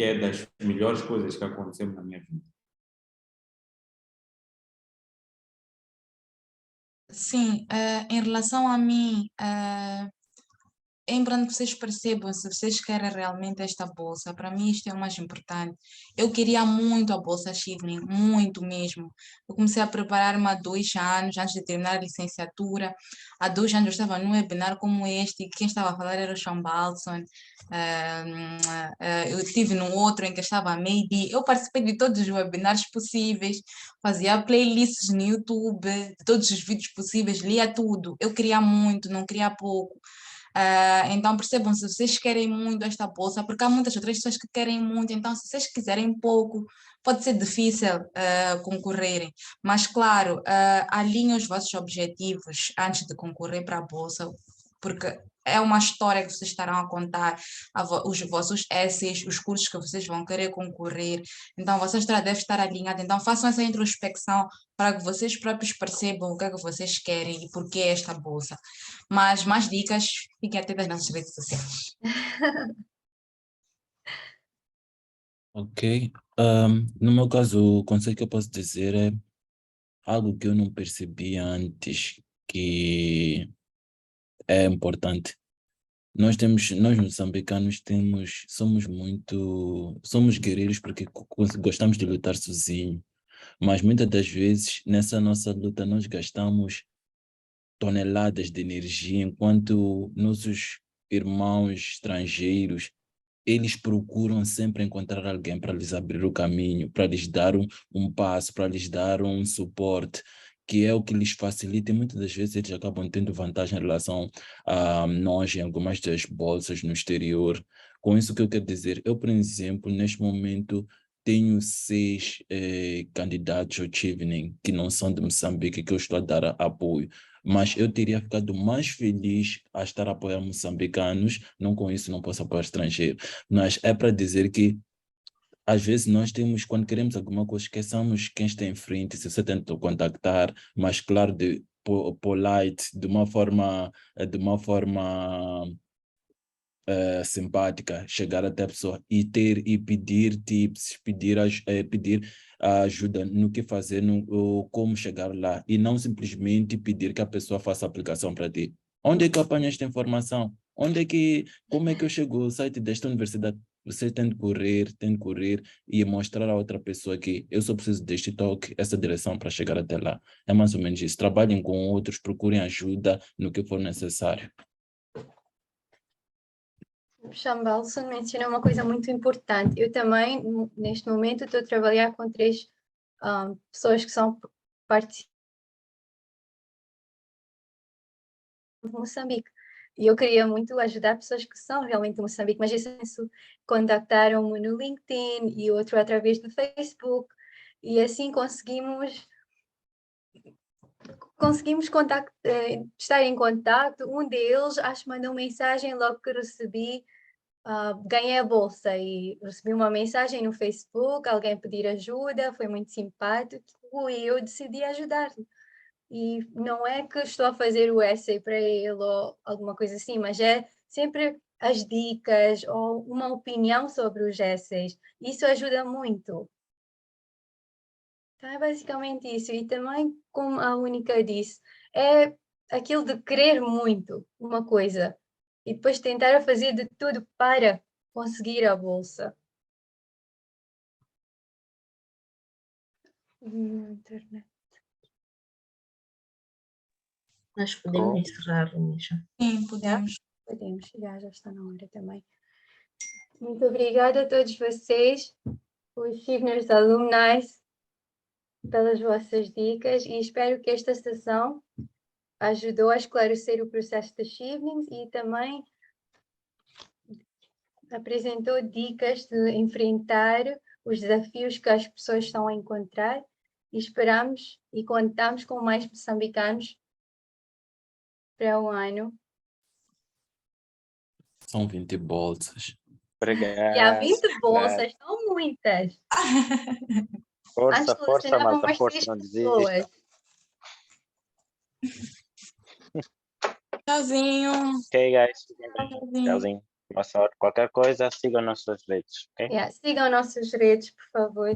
é das melhores coisas que aconteceu na minha vida. Sim, em relação a mim, é importante que vocês percebam se vocês querem realmente esta bolsa. Para mim, isto é o mais importante. Eu queria muito a bolsa Chevening, muito mesmo. Eu comecei a preparar-me há 2 anos, antes de terminar a licenciatura. Há 2 anos eu estava num webinar como este, e quem estava a falar era o Sean Balson. Eu estive num outro em que estava a Maybe. Eu participei de todos os webinars possíveis, fazia playlists no YouTube, de todos os vídeos possíveis, lia tudo. Eu queria muito, não queria pouco. Então percebam se vocês querem muito esta bolsa, porque há muitas outras pessoas que querem muito, então se vocês quiserem pouco, pode ser difícil concorrerem, mas claro, alinhem os vossos objetivos antes de concorrer para a bolsa, porque é uma história que vocês estarão a contar, os vossos essays, os cursos que vocês vão querer concorrer, então a vossa história deve estar alinhada, então façam essa introspecção para que vocês próprios percebam o que é que vocês querem e por que esta bolsa. Mas mais dicas, fiquem atentas nas redes sociais. Ok. No meu caso, o conselho que eu posso dizer é algo que eu não percebi antes, que é importante. Nós moçambicanos somos guerreiros porque gostamos de lutar sozinho, mas muitas das vezes nessa nossa luta nós gastamos toneladas de energia, enquanto nossos irmãos estrangeiros, eles procuram sempre encontrar alguém para lhes abrir o caminho, para lhes dar um passo, para lhes dar um suporte, que é o que lhes facilita, e muitas das vezes eles acabam tendo vantagem em relação a nós em algumas das bolsas no exterior. Com isso, o que eu quero dizer, eu, por exemplo, neste momento tenho 6 candidatos ao Chevening que não são de Moçambique, que eu estou a dar apoio, mas eu teria ficado mais feliz a estar a apoiar moçambicanos, não com isso não posso apoiar estrangeiros, mas é para dizer que às vezes nós temos, quando queremos alguma coisa, esqueçamos quem está em frente, se você tenta contactar, mas claro, polite, de uma forma simpática, chegar até a pessoa e pedir tips, pedir ajuda no que fazer, ou como chegar lá, e não simplesmente pedir que a pessoa faça a aplicação para ti. Onde é que eu apanho esta informação? Como é que eu chego ao site desta universidade? Você tem de correr e mostrar a outra pessoa que eu só preciso deste toque, essa direção para chegar até lá. É mais ou menos isso. Trabalhem com outros, procurem ajuda no que for necessário. Chambalson mencionou uma coisa muito importante. Eu também, neste momento, estou a trabalhar com 3 pessoas que são participantes de Moçambique. E eu queria muito ajudar pessoas que são realmente de Moçambique, mas isso contactaram-me no LinkedIn e outro através do Facebook. E assim conseguimos estar em contato. Um deles, acho que mandou mensagem logo que recebi, ganhei a bolsa e recebi uma mensagem no Facebook, alguém pedir ajuda, foi muito simpático e eu decidi ajudar-lo. E não é que estou a fazer o essay para ele ou alguma coisa assim, mas é sempre as dicas ou uma opinião sobre os essays. Isso ajuda muito. Então é basicamente isso. E também, como a Única disse, é aquilo de querer muito uma coisa e depois tentar fazer de tudo para conseguir a bolsa. Internet. Nós podemos Cool. encerrar, Misha. Sim, podemos. Podemos chegar, já está na hora também. Muito obrigada a todos vocês, os Chivners Alumni, pelas vossas dicas e espero que esta sessão ajudou a esclarecer o processo de Chivnings e também apresentou dicas de enfrentar os desafios que as pessoas estão a encontrar e esperamos e contamos com mais moçambicanos para o ano. São 20 bolsas. Obrigado. E há 20 bolsas, são muitas. Força, Antes força, selecionavam malta, mais força, 6 não pessoas. desista. Tchauzinho. Ok, guys. Tchauzinho. Tchauzinho. Boa sorte. Qualquer coisa, sigam nossas redes, ok? Sigam nossas redes, por favor.